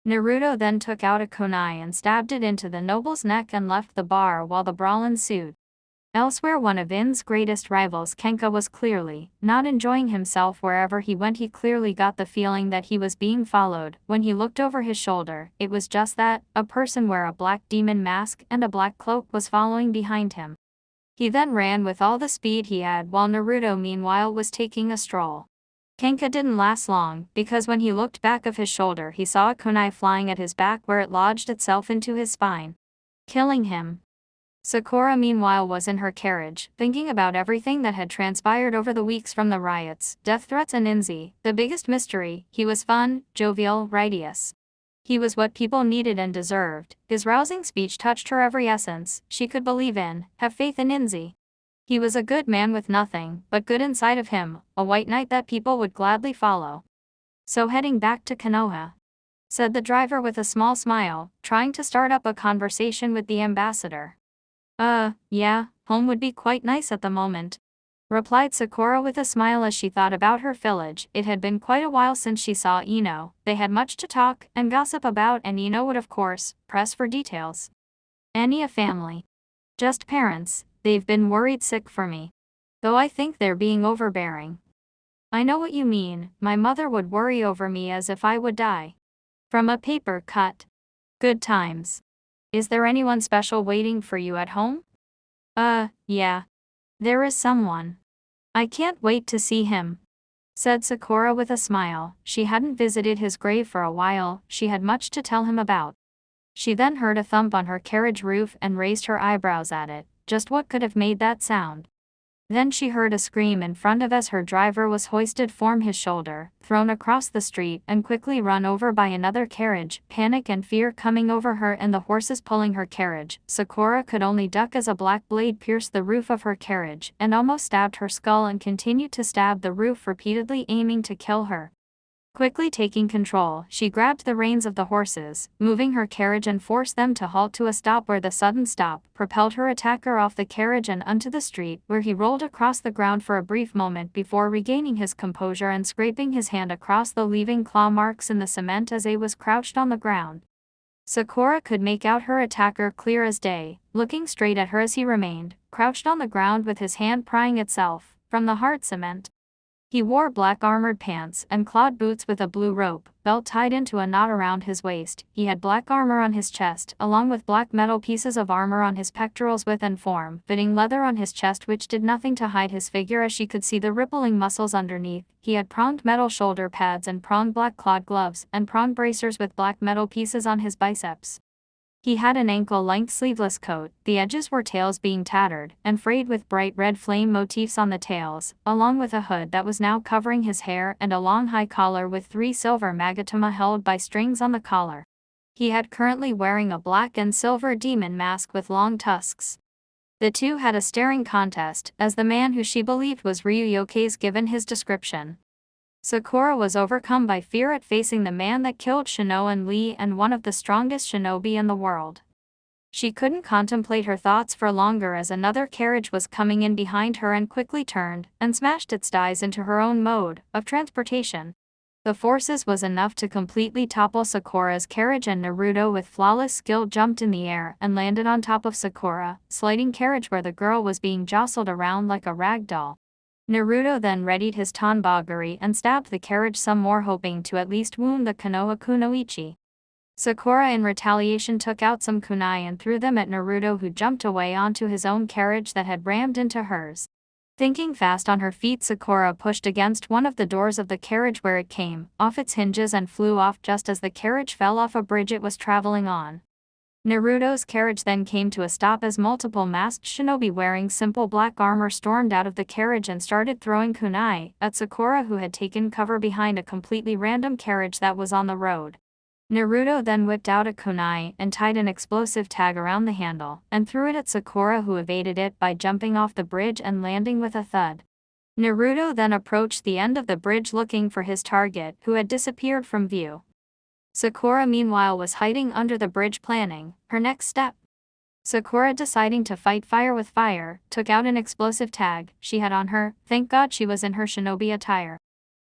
Naruto then took out a kunai and stabbed it into the noble's neck and left the bar while the brawl ensued. Elsewhere, one of In's greatest rivals, Kenka, was clearly not enjoying himself. Wherever he went, he clearly got the feeling that he was being followed. When he looked over his shoulder, it was just that a person wearing a black demon mask and a black cloak was following behind him. He then ran with all the speed he had, while Naruto meanwhile was taking a stroll. Kenka didn't last long, because when he looked back of his shoulder he saw a kunai flying at his back, where it lodged itself into his spine, killing him. Sakura meanwhile was in her carriage, thinking about everything that had transpired over the weeks, from the riots, death threats, and Inzi, the biggest mystery. He was fun, jovial, righteous. He was what people needed and deserved. His rousing speech touched her every essence. She could believe in, have faith in Inzi. He was a good man with nothing but good inside of him, a white knight that people would gladly follow. "So heading back to Konoha?" said the driver with a small smile, trying to start up a conversation with the ambassador. Yeah, home would be quite nice at the moment. replied Sakura with a smile as she thought about her village. It had been quite a while since she saw Ino. They had much to talk and gossip about, and Ino would of course press for details. Any a family. Just parents, they've been worried sick for me. Though I think they're being overbearing. I know what you mean, my mother would worry over me as if I would die. From a paper cut. Good times. Is there anyone special waiting for you at home? Yeah. There is someone. I can't wait to see him, said Sakura with a smile. She hadn't visited his grave for a while, she had much to tell him about. She then heard a thump on her carriage roof and raised her eyebrows at it. Just what could have made that sound? Then she heard a scream in front of as her driver was hoisted from his shoulder, thrown across the street and quickly run over by another carriage, panic and fear coming over her and the horses pulling her carriage. Sakura could only duck as a black blade pierced the roof of her carriage and almost stabbed her skull and continued to stab the roof repeatedly, aiming to kill her. Quickly taking control, she grabbed the reins of the horses, moving her carriage and forced them to halt to a stop where the sudden stop propelled her attacker off the carriage and onto the street, where he rolled across the ground for a brief moment before regaining his composure and scraping his hand across the leaving claw marks in the cement as he was crouched on the ground. Sakura could make out her attacker clear as day, looking straight at her as he remained, crouched on the ground with his hand prying itself from the hard cement. He wore black armored pants and clawed boots with a blue rope belt tied into a knot around his waist. He had black armor on his chest, along with black metal pieces of armor on his pectorals with and form-fitting leather on his chest, which did nothing to hide his figure as she could see the rippling muscles underneath. He had pronged metal shoulder pads and pronged black clawed gloves and pronged bracers with black metal pieces on his biceps. He had an ankle-length sleeveless coat, the edges were tails being tattered and frayed with bright red flame motifs on the tails, along with a hood that was now covering his hair and a long high collar with 3 silver magatama held by strings on the collar. He had currently wearing a black and silver demon mask with long tusks. The two had a staring contest, as the man who she believed was Ryuyoke's given his description. Sakura was overcome by fear at facing the man that killed Shinoan Lee and one of the strongest shinobi in the world. She couldn't contemplate her thoughts for longer as another carriage was coming in behind her and quickly turned and smashed its dies into her own mode of transportation. The forces was enough to completely topple Sakura's carriage, and Naruto with flawless skill jumped in the air and landed on top of Sakura, sliding carriage where the girl was being jostled around like a rag doll. Naruto then readied his Tanbagari and stabbed the carriage some more, hoping to at least wound the Konoha Kunoichi. Sakura in retaliation took out some kunai and threw them at Naruto, who jumped away onto his own carriage that had rammed into hers. Thinking fast on her feet, Sakura pushed against one of the doors of the carriage where it came off its hinges and flew off just as the carriage fell off a bridge it was traveling on. Naruto's carriage then came to a stop as multiple masked shinobi wearing simple black armor stormed out of the carriage and started throwing kunai at Sakura, who had taken cover behind a completely random carriage that was on the road. Naruto then whipped out a kunai and tied an explosive tag around the handle and threw it at Sakura, who evaded it by jumping off the bridge and landing with a thud. Naruto then approached the end of the bridge looking for his target, who had disappeared from view. Sakura meanwhile was hiding under the bridge, planning her next step. Sakura, deciding to fight fire with fire, took out an explosive tag she had on her. Thank God she was in her shinobi attire.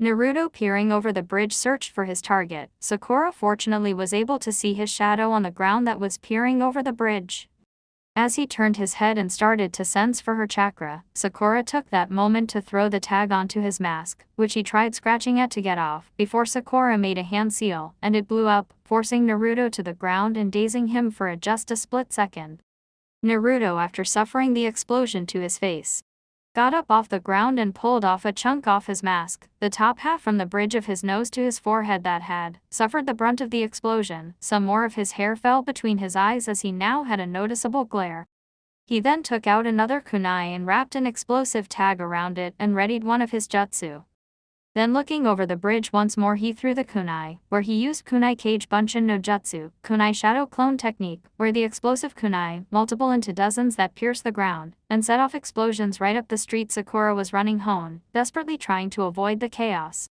Naruto, peering over the bridge, searched for his target. Sakura fortunately was able to see his shadow on the ground that was peering over the bridge. As he turned his head and started to sense for her chakra, Sakura took that moment to throw the tag onto his mask, which he tried scratching at to get off, before Sakura made a hand seal, and it blew up, forcing Naruto to the ground and dazing him for just a split second. Naruto, after suffering the explosion to his face, got up off the ground and pulled off a chunk off his mask, the top half from the bridge of his nose to his forehead that had suffered the brunt of the explosion. Some more of his hair fell between his eyes as he now had a noticeable glare. He then took out another kunai and wrapped an explosive tag around it and readied one of his jutsu. Then, looking over the bridge once more, he threw the kunai, where he used kunai cage bunshin no jutsu, kunai shadow clone technique, where the explosive kunai, multiple into dozens that pierced the ground, and set off explosions right up the street. Sakura was running home, desperately trying to avoid the chaos.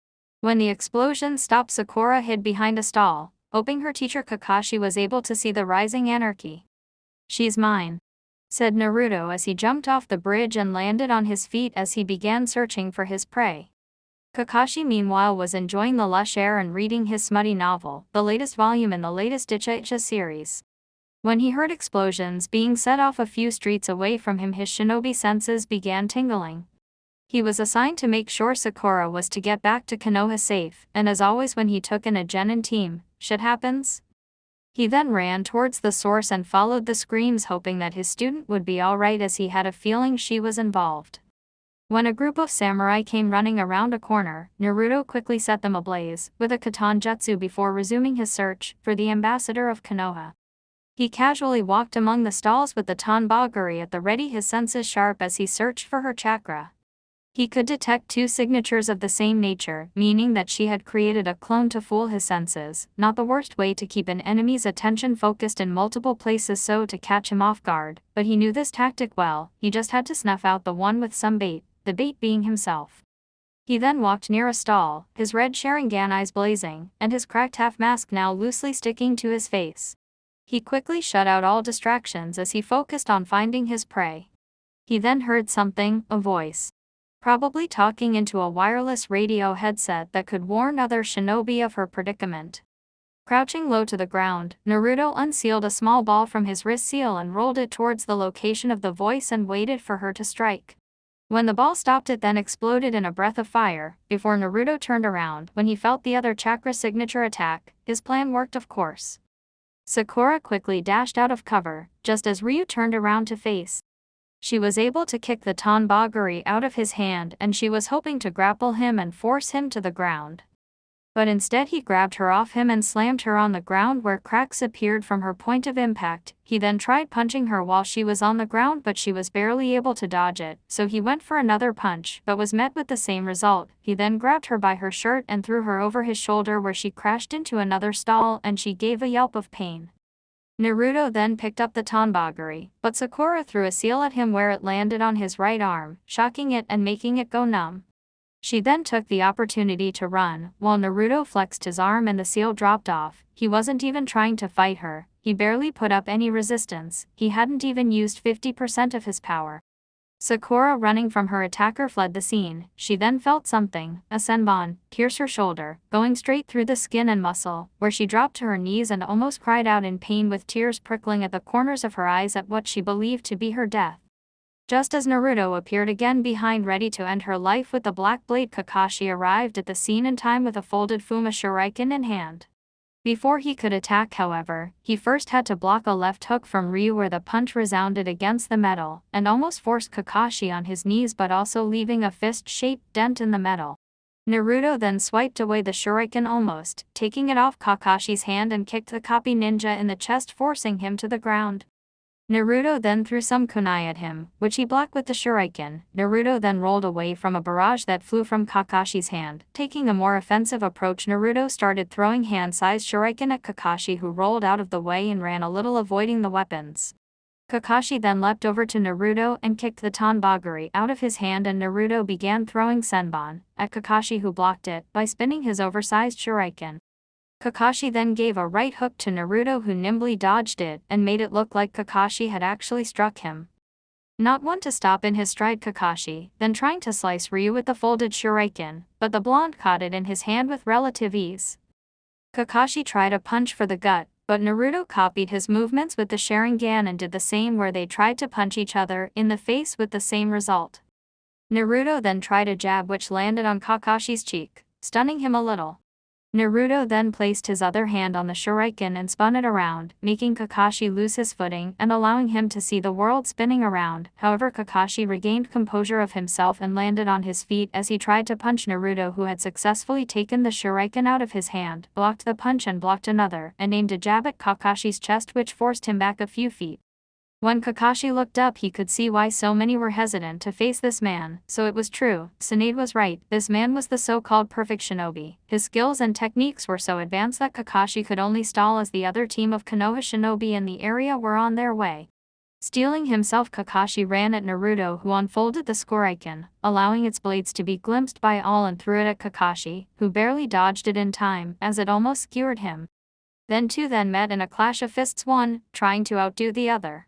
When the explosion stopped, Sakura hid behind a stall, hoping her teacher Kakashi was able to see the rising anarchy. "She's mine," said Naruto as he jumped off the bridge and landed on his feet as he began searching for his prey. Kakashi meanwhile was enjoying the lush air and reading his smutty novel, the latest volume in the latest Icha series. When he heard explosions being set off a few streets away from him, his shinobi senses began tingling. He was assigned to make sure Sakura was to get back to Konoha safe, and as always when he took in a genin team, shit happens. He then ran towards the source and followed the screams, hoping that his student would be alright, as he had a feeling she was involved. When a group of samurai came running around a corner, Naruto quickly set them ablaze with a katan jutsu before resuming his search for the ambassador of Konoha. He casually walked among the stalls with the Tanbaguri at the ready, his senses sharp as he searched for her chakra. He could detect two signatures of the same nature, meaning that she had created a clone to fool his senses, not the worst way to keep an enemy's attention focused in multiple places so to catch him off guard, but he knew this tactic well. He just had to snuff out the one with some bait, the bait being himself. He then walked near a stall, his red Sharingan eyes blazing, and his cracked half mask now loosely sticking to his face. He quickly shut out all distractions as he focused on finding his prey. He then heard something, a voice. Probably talking into a wireless radio headset that could warn other shinobi of her predicament. Crouching low to the ground, Naruto unsealed a small ball from his wrist seal and rolled it towards the location of the voice and waited for her to strike. When the ball stopped, it then exploded in a breath of fire. Before Naruto turned around, when he felt the other chakra signature attack, his plan worked, of course. Sakura quickly dashed out of cover, just as Ryu turned around to face. She was able to kick the Tanbaguri out of his hand, and she was hoping to grapple him and force him to the ground. But instead he grabbed her off him and slammed her on the ground where cracks appeared from her point of impact. He then tried punching her while she was on the ground, but she was barely able to dodge it, so he went for another punch but was met with the same result. He then grabbed her by her shirt and threw her over his shoulder where she crashed into another stall and she gave a yelp of pain. Naruto then picked up the Tanbaguri, but Sakura threw a seal at him where it landed on his right arm, shocking it and making it go numb. She then took the opportunity to run, while Naruto flexed his arm and the seal dropped off. He wasn't even trying to fight her, he barely put up any resistance, he hadn't even used 50% of his power. Sakura, running from her attacker, fled the scene. She then felt something, a senbon, pierce her shoulder, going straight through the skin and muscle, where she dropped to her knees and almost cried out in pain with tears prickling at the corners of her eyes at what she believed to be her death. Just as Naruto appeared again behind ready to end her life with the black blade, Kakashi arrived at the scene in time with a folded Fuma Shuriken in hand. Before he could attack, however, he first had to block a left hook from Ryu where the punch resounded against the metal, and almost forced Kakashi on his knees but also leaving a fist-shaped dent in the metal. Naruto then swiped away the shuriken, almost taking it off Kakashi's hand, and kicked the copy ninja in the chest, forcing him to the ground. Naruto then threw some kunai at him, which he blocked with the shuriken. Naruto then rolled away from a barrage that flew from Kakashi's hand. Taking a more offensive approach, Naruto started throwing hand-sized shuriken at Kakashi, who rolled out of the way and ran a little, avoiding the weapons. Kakashi then leapt over to Naruto and kicked the Tanbaguri out of his hand, and Naruto began throwing senbon at Kakashi, who blocked it by spinning his oversized shuriken. Kakashi then gave a right hook to Naruto, who nimbly dodged it and made it look like Kakashi had actually struck him. Not one to stop in his stride, Kakashi then trying to slice Ryu with the folded shuriken, but the blonde caught it in his hand with relative ease. Kakashi tried a punch for the gut, but Naruto copied his movements with the Sharingan and did the same where they tried to punch each other in the face with the same result. Naruto then tried a jab which landed on Kakashi's cheek, stunning him a little. Naruto then placed his other hand on the shuriken and spun it around, making Kakashi lose his footing and allowing him to see the world spinning around. However, Kakashi regained composure of himself and landed on his feet as he tried to punch Naruto, who had successfully taken the shuriken out of his hand, blocked the punch and blocked another, and aimed a jab at Kakashi's chest which forced him back a few feet. When Kakashi looked up, he could see why so many were hesitant to face this man. So it was true, Tsunade was right, this man was the so-called perfect shinobi. His skills and techniques were so advanced that Kakashi could only stall as the other team of Konoha shinobi in the area were on their way. Stealing himself, Kakashi ran at Naruto, who unfolded the shuriken, allowing its blades to be glimpsed by all, and threw it at Kakashi, who barely dodged it in time, as it almost skewered him. Then two met in a clash of fists, one trying to outdo the other.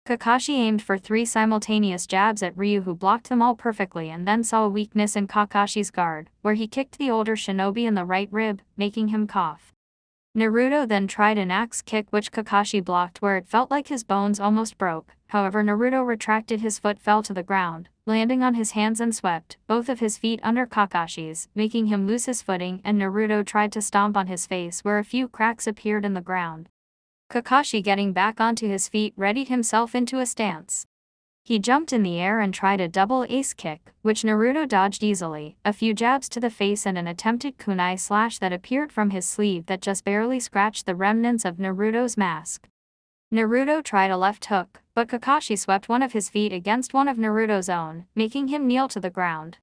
Kakashi aimed for 3 simultaneous jabs at Ryu, who blocked them all perfectly, and then saw a weakness in Kakashi's guard, where he kicked the older shinobi in the right rib, making him cough. Naruto then tried an axe kick, which Kakashi blocked, where it felt like his bones almost broke. However, Naruto retracted his foot, fell to the ground, landing on his hands and swept both of his feet under Kakashi's, making him lose his footing, and Naruto tried to stomp on his face, where a few cracks appeared in the ground. Kakashi, getting back onto his feet, readied himself into a stance. He jumped in the air and tried a double ace kick, which Naruto dodged easily, a few jabs to the face and an attempted kunai slash that appeared from his sleeve that just barely scratched the remnants of Naruto's mask. Naruto tried a left hook, but Kakashi swept one of his feet against one of Naruto's own, making him kneel to the ground.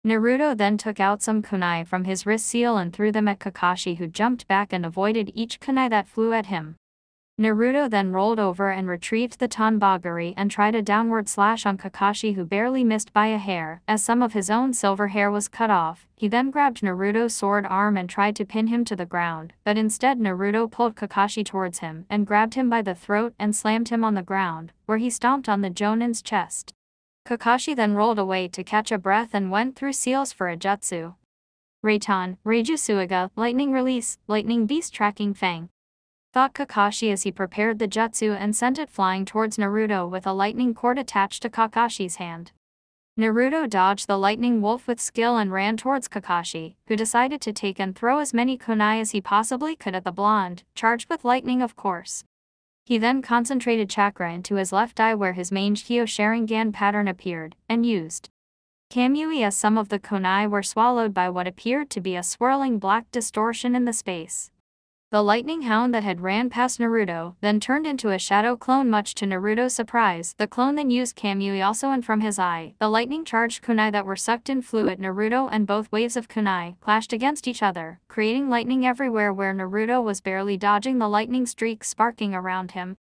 Naruto then took out some kunai from his wrist seal and threw them at Kakashi, who jumped back and avoided each kunai that flew at him. Naruto then rolled over and retrieved the Tonbagari and tried a downward slash on Kakashi, who barely missed by a hair, as some of his own silver hair was cut off. He then grabbed Naruto's sword arm and tried to pin him to the ground, but instead Naruto pulled Kakashi towards him and grabbed him by the throat and slammed him on the ground, where he stomped on the Jonin's chest. Kakashi then rolled away to catch a breath and went through seals for a jutsu. Reitan, Reiju Suiga, Lightning Release, Lightning Beast Tracking Fang, thought Kakashi as he prepared the jutsu and sent it flying towards Naruto with a lightning cord attached to Kakashi's hand. Naruto dodged the lightning wolf with skill and ran towards Kakashi, who decided to take and throw as many kunai as he possibly could at the blonde, charged with lightning of course. He then concentrated chakra into his left eye, where his main Hyo Sharingan pattern appeared, and used Kamui as some of the kunai were swallowed by what appeared to be a swirling black distortion in the space. The lightning hound that had ran past Naruto then turned into a shadow clone, much to Naruto's surprise. The clone then used Kamui also, and from his eye, the lightning-charged kunai that were sucked in flew at Naruto, and both waves of kunai clashed against each other, creating lightning everywhere where Naruto was barely dodging the lightning streaks sparking around him.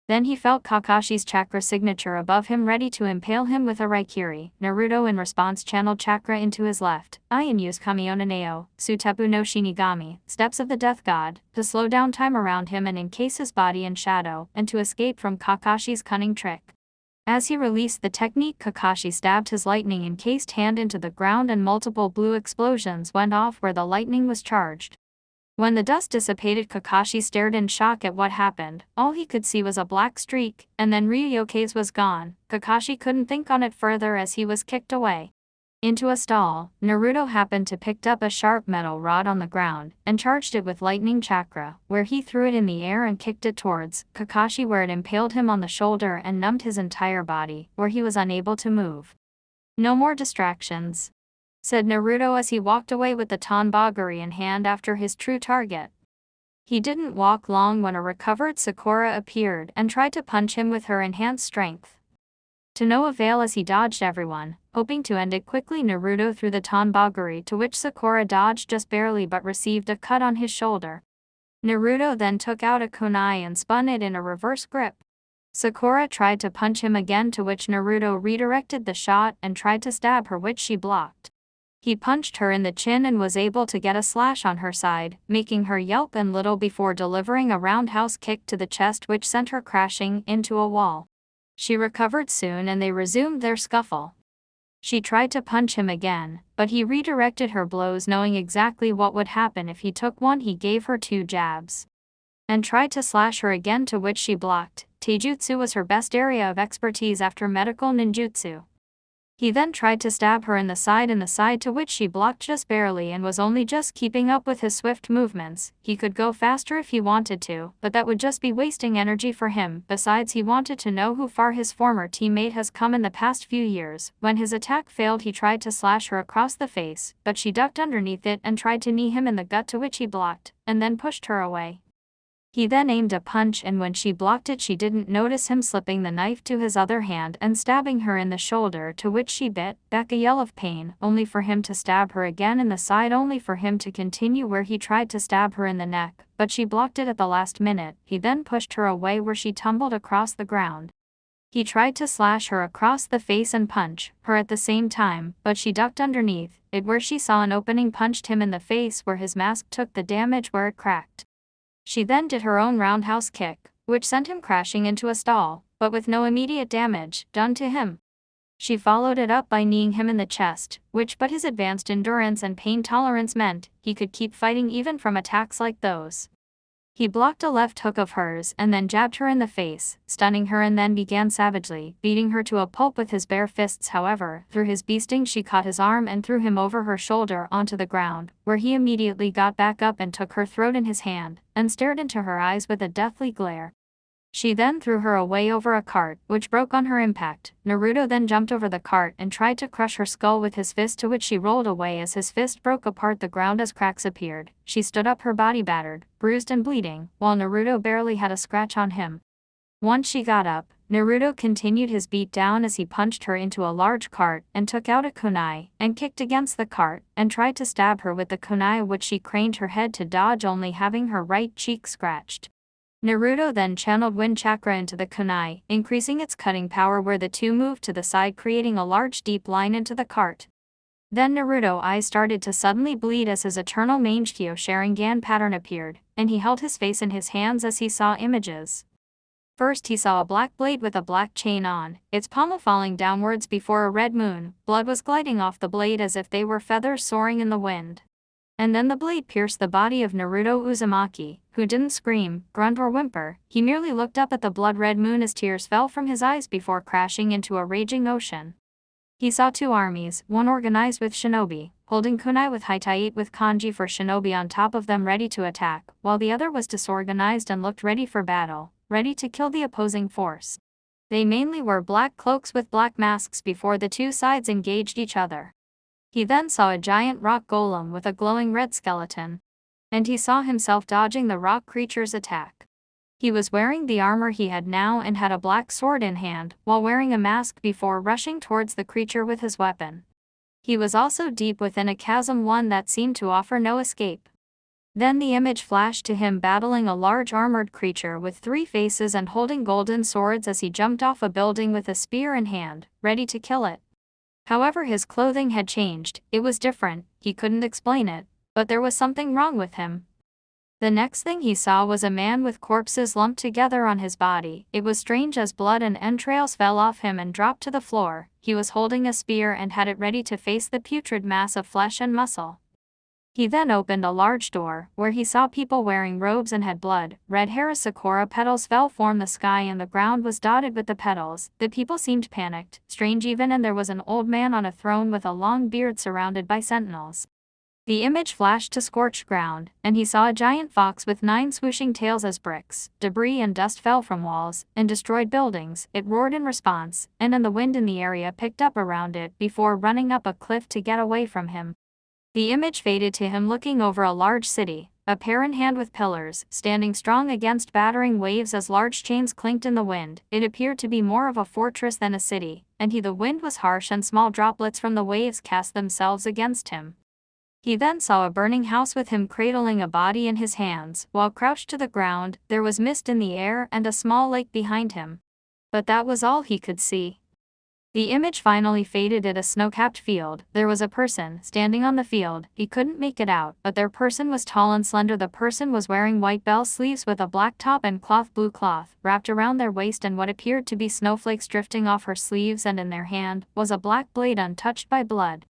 Then he felt Kakashi's chakra signature above him, ready to impale him with a Raikiri. Naruto in response channeled chakra into his left eye and used Kamiona Neo, Sutepu no Shinigami, Steps of the Death God, to slow down time around him and encase his body in shadow, and to escape from Kakashi's cunning trick. As he released the technique, Kakashi stabbed his lightning-encased hand into the ground and multiple blue explosions went off where the lightning was charged. When the dust dissipated, Kakashi stared in shock at what happened. All he could see was a black streak, and then Ryuyoke's was gone. Kakashi couldn't think on it further as he was kicked away into a stall. Naruto happened to pick up a sharp metal rod on the ground and charged it with lightning chakra, where he threw it in the air and kicked it towards Kakashi, where it impaled him on the shoulder and numbed his entire body, where he was unable to move. "No more distractions," said Naruto as he walked away with the Tonbagari in hand after his true target. He didn't walk long when a recovered Sakura appeared and tried to punch him with her enhanced strength. To no avail as he dodged everyone, hoping to end it quickly. Naruto threw the Tonbagari, to which Sakura dodged just barely but received a cut on his shoulder. Naruto then took out a kunai and spun it in a reverse grip. Sakura tried to punch him again, to which Naruto redirected the shot and tried to stab her, which she blocked. He punched her in the chin and was able to get a slash on her side, making her yelp and little before delivering a roundhouse kick to the chest, which sent her crashing into a wall. She recovered soon and they resumed their scuffle. She tried to punch him again, but he redirected her blows, knowing exactly what would happen if he took one. He gave her 2 jabs and tried to slash her again, to which she blocked. Taijutsu was her best area of expertise after medical ninjutsu. He then tried to stab her in the side, to which she blocked just barely and was only just keeping up with his swift movements. He could go faster if he wanted to, but that would just be wasting energy for him. Besides, he wanted to know how far his former teammate has come in the past few years. When his attack failed, he tried to slash her across the face, but she ducked underneath it and tried to knee him in the gut, to which he blocked, and then pushed her away. He then aimed a punch, and when she blocked it, she didn't notice him slipping the knife to his other hand and stabbing her in the shoulder, to which she bit back a yell of pain, only for him to stab her again in the side, only for him to continue where he tried to stab her in the neck, but she blocked it at the last minute. He then pushed her away where she tumbled across the ground. He tried to slash her across the face and punch her at the same time, but she ducked underneath it where she saw an opening, punched him in the face where his mask took the damage, where it cracked. She then did her own roundhouse kick, which sent him crashing into a stall, but with no immediate damage done to him. She followed it up by kneeing him in the chest, which but his advanced endurance and pain tolerance meant he could keep fighting even from attacks like those. He blocked a left hook of hers and then jabbed her in the face, stunning her, and then began savagely beating her to a pulp with his bare fists. However, through his beasting she caught his arm and threw him over her shoulder onto the ground, where he immediately got back up and took her throat in his hand, and stared into her eyes with a deathly glare. She then threw her away over a cart, which broke on her impact. Naruto then jumped over the cart and tried to crush her skull with his fist, to which she rolled away as his fist broke apart the ground as cracks appeared. She stood up, her body battered, bruised and bleeding, while Naruto barely had a scratch on him. Once she got up, Naruto continued his beat down as he punched her into a large cart and took out a kunai, and kicked against the cart, and tried to stab her with the kunai, which she craned her head to dodge, only having her right cheek scratched. Naruto then channeled wind chakra into the kunai, increasing its cutting power, where the two moved to the side, creating a large deep line into the cart. Then Naruto's eyes started to suddenly bleed as his eternal Mangekyo Sharingan pattern appeared, and he held his face in his hands as he saw images. First he saw a black blade with a black chain on, its pommel falling downwards before a red moon. Blood was gliding off the blade as if they were feathers soaring in the wind. And then the blade pierced the body of Naruto Uzumaki, who didn't scream, grunt or whimper. He merely looked up at the blood-red moon as tears fell from his eyes before crashing into a raging ocean. He saw two armies, one organized with shinobi, holding kunai with hitai with kanji for shinobi on top of them ready to attack, while the other was disorganized and looked ready for battle, ready to kill the opposing force. They mainly wore black cloaks with black masks before the two sides engaged each other. He then saw a giant rock golem with a glowing red skeleton. And he saw himself dodging the rock creature's attack. He was wearing the armor he had now and had a black sword in hand, while wearing a mask before rushing towards the creature with his weapon. He was also deep within a chasm, one that seemed to offer no escape. Then the image flashed to him battling a large armored creature with 3 faces and holding golden swords as he jumped off a building with a spear in hand, ready to kill it. However, his clothing had changed. It was different. He couldn't explain it, but there was something wrong with him. The next thing he saw was a man with corpses lumped together on his body. It was strange as blood and entrails fell off him and dropped to the floor. He was holding a spear and had it ready to face the putrid mass of flesh and muscle. He then opened a large door, where he saw people wearing robes and had blood. Red hair as sakura petals fell from the sky and the ground was dotted with the petals. The people seemed panicked, strange even, and there was an old man on a throne with a long beard surrounded by sentinels. The image flashed to scorched ground, and he saw a giant fox with 9 swooshing tails as bricks. Debris and dust fell from walls and destroyed buildings. It roared in response, and then the wind in the area picked up around it before running up a cliff to get away from him. The image faded to him looking over a large city, a pair in hand with pillars, standing strong against battering waves as large chains clinked in the wind. It appeared to be more of a fortress than a city, and the wind was harsh and small droplets from the waves cast themselves against him. He then saw a burning house with him cradling a body in his hands. While crouched to the ground, there was mist in the air and a small lake behind him. But that was all he could see. The image finally faded at a snow-capped field. There was a person standing on the field. He couldn't make it out, but their person was tall and slender. The person was wearing white bell sleeves with a black top and blue cloth wrapped around their waist, and what appeared to be snowflakes drifting off her sleeves, and in their hand was a black blade untouched by blood.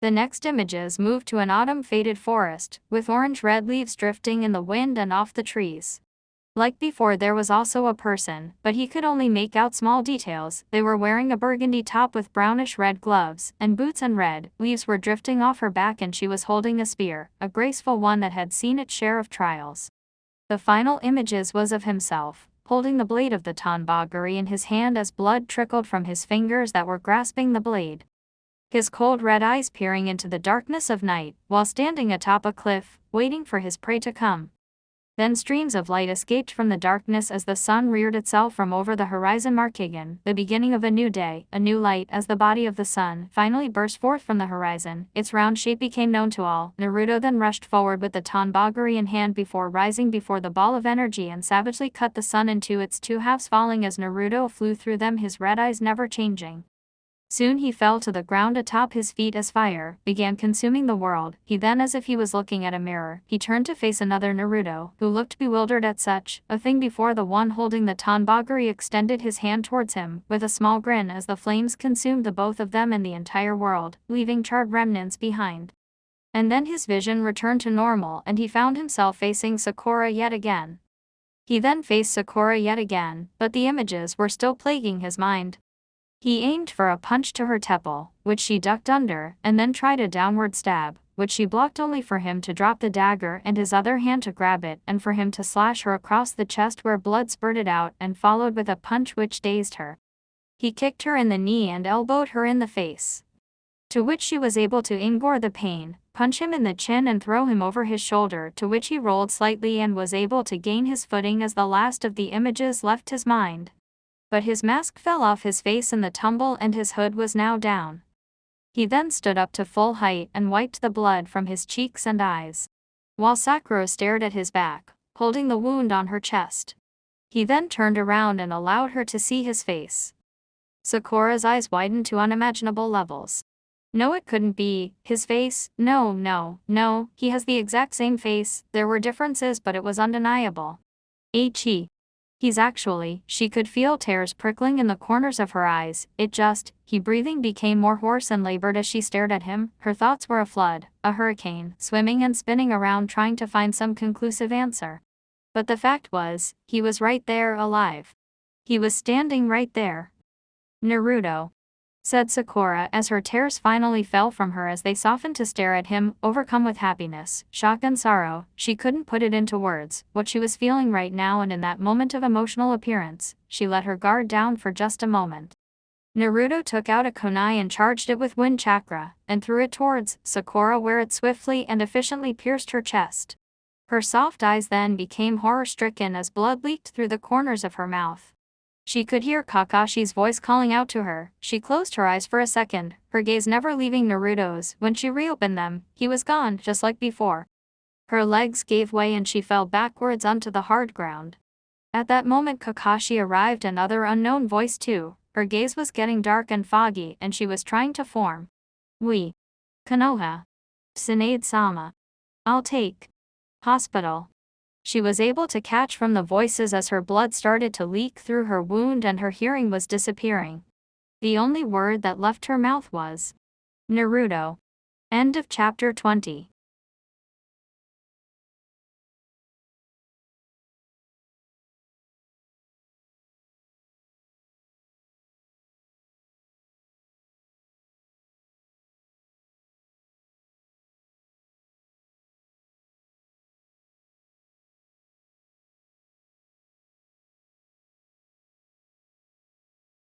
The next images moved to an autumn-faded forest, with orange-red leaves drifting in the wind and off the trees. Like before, there was also a person, but he could only make out small details. They were wearing a burgundy top with brownish-red gloves and boots, and red leaves were drifting off her back, and she was holding a spear, a graceful one that had seen its share of trials. The final images was of himself, holding the blade of the Tanbaguri in his hand as blood trickled from his fingers that were grasping the blade. His cold red eyes peering into the darkness of night, while standing atop a cliff, waiting for his prey to come. Then streams of light escaped from the darkness as the sun reared itself from over the horizon, marking the beginning of a new day, a new light. As the body of the sun finally burst forth from the horizon, its round shape became known to all. Naruto then rushed forward with the Tanbaguri in hand before rising before the ball of energy and savagely cut the sun into its 2 halves, falling as Naruto flew through them, his red eyes never changing. Soon he fell to the ground atop his feet as fire began consuming the world. He then, as if he was looking at a mirror, he turned to face another Naruto, who looked bewildered at such a thing before the one holding the Tonbagari extended his hand towards him, with a small grin as the flames consumed the both of them and the entire world, leaving charred remnants behind. And then his vision returned to normal and he found himself facing Sakura yet again. He then faced Sakura yet again, but the images were still plaguing his mind. He aimed for a punch to her temple, which she ducked under, and then tried a downward stab, which she blocked only for him to drop the dagger and his other hand to grab it and for him to slash her across the chest where blood spurted out and followed with a punch which dazed her. He kicked her in the knee and elbowed her in the face, to which she was able to ignore the pain, punch him in the chin and throw him over his shoulder, to which he rolled slightly and was able to gain his footing as the last of the images left his mind. But his mask fell off his face in the tumble and his hood was now down. He then stood up to full height and wiped the blood from his cheeks and eyes, while Sakura stared at his back, holding the wound on her chest. He then turned around and allowed her to see his face. Sakura's eyes widened to unimaginable levels. No, it couldn't be his face. No, he has the exact same face. There were differences, but it was undeniable. He's actually, she could feel tears prickling in the corners of her eyes. He breathing became more hoarse and labored as she stared at him. Her thoughts were a flood, a hurricane, swimming and spinning around trying to find some conclusive answer. But the fact was, he was right there, alive. He was standing right there. Naruto, said Sakura as her tears finally fell from her as they softened to stare at him, overcome with happiness, shock and sorrow. She couldn't put it into words, what she was feeling right now, and in that moment of emotional appearance, she let her guard down for just a moment. Naruto took out a kunai and charged it with wind chakra, and threw it towards Sakura where it swiftly and efficiently pierced her chest. Her soft eyes then became horror-stricken as blood leaked through the corners of her mouth. She could hear Kakashi's voice calling out to her. She closed her eyes for a second, her gaze never leaving Naruto's. When she reopened them, he was gone, just like before. Her legs gave way and she fell backwards onto the hard ground. At that moment Kakashi arrived, another unknown voice too. Her gaze was getting dark and foggy and she was trying to form. Konoha. Tsunade-sama. I'll take. Hospital. She was able to catch from the voices as her blood started to leak through her wound and her hearing was disappearing. The only word that left her mouth was Naruto. End of chapter 20.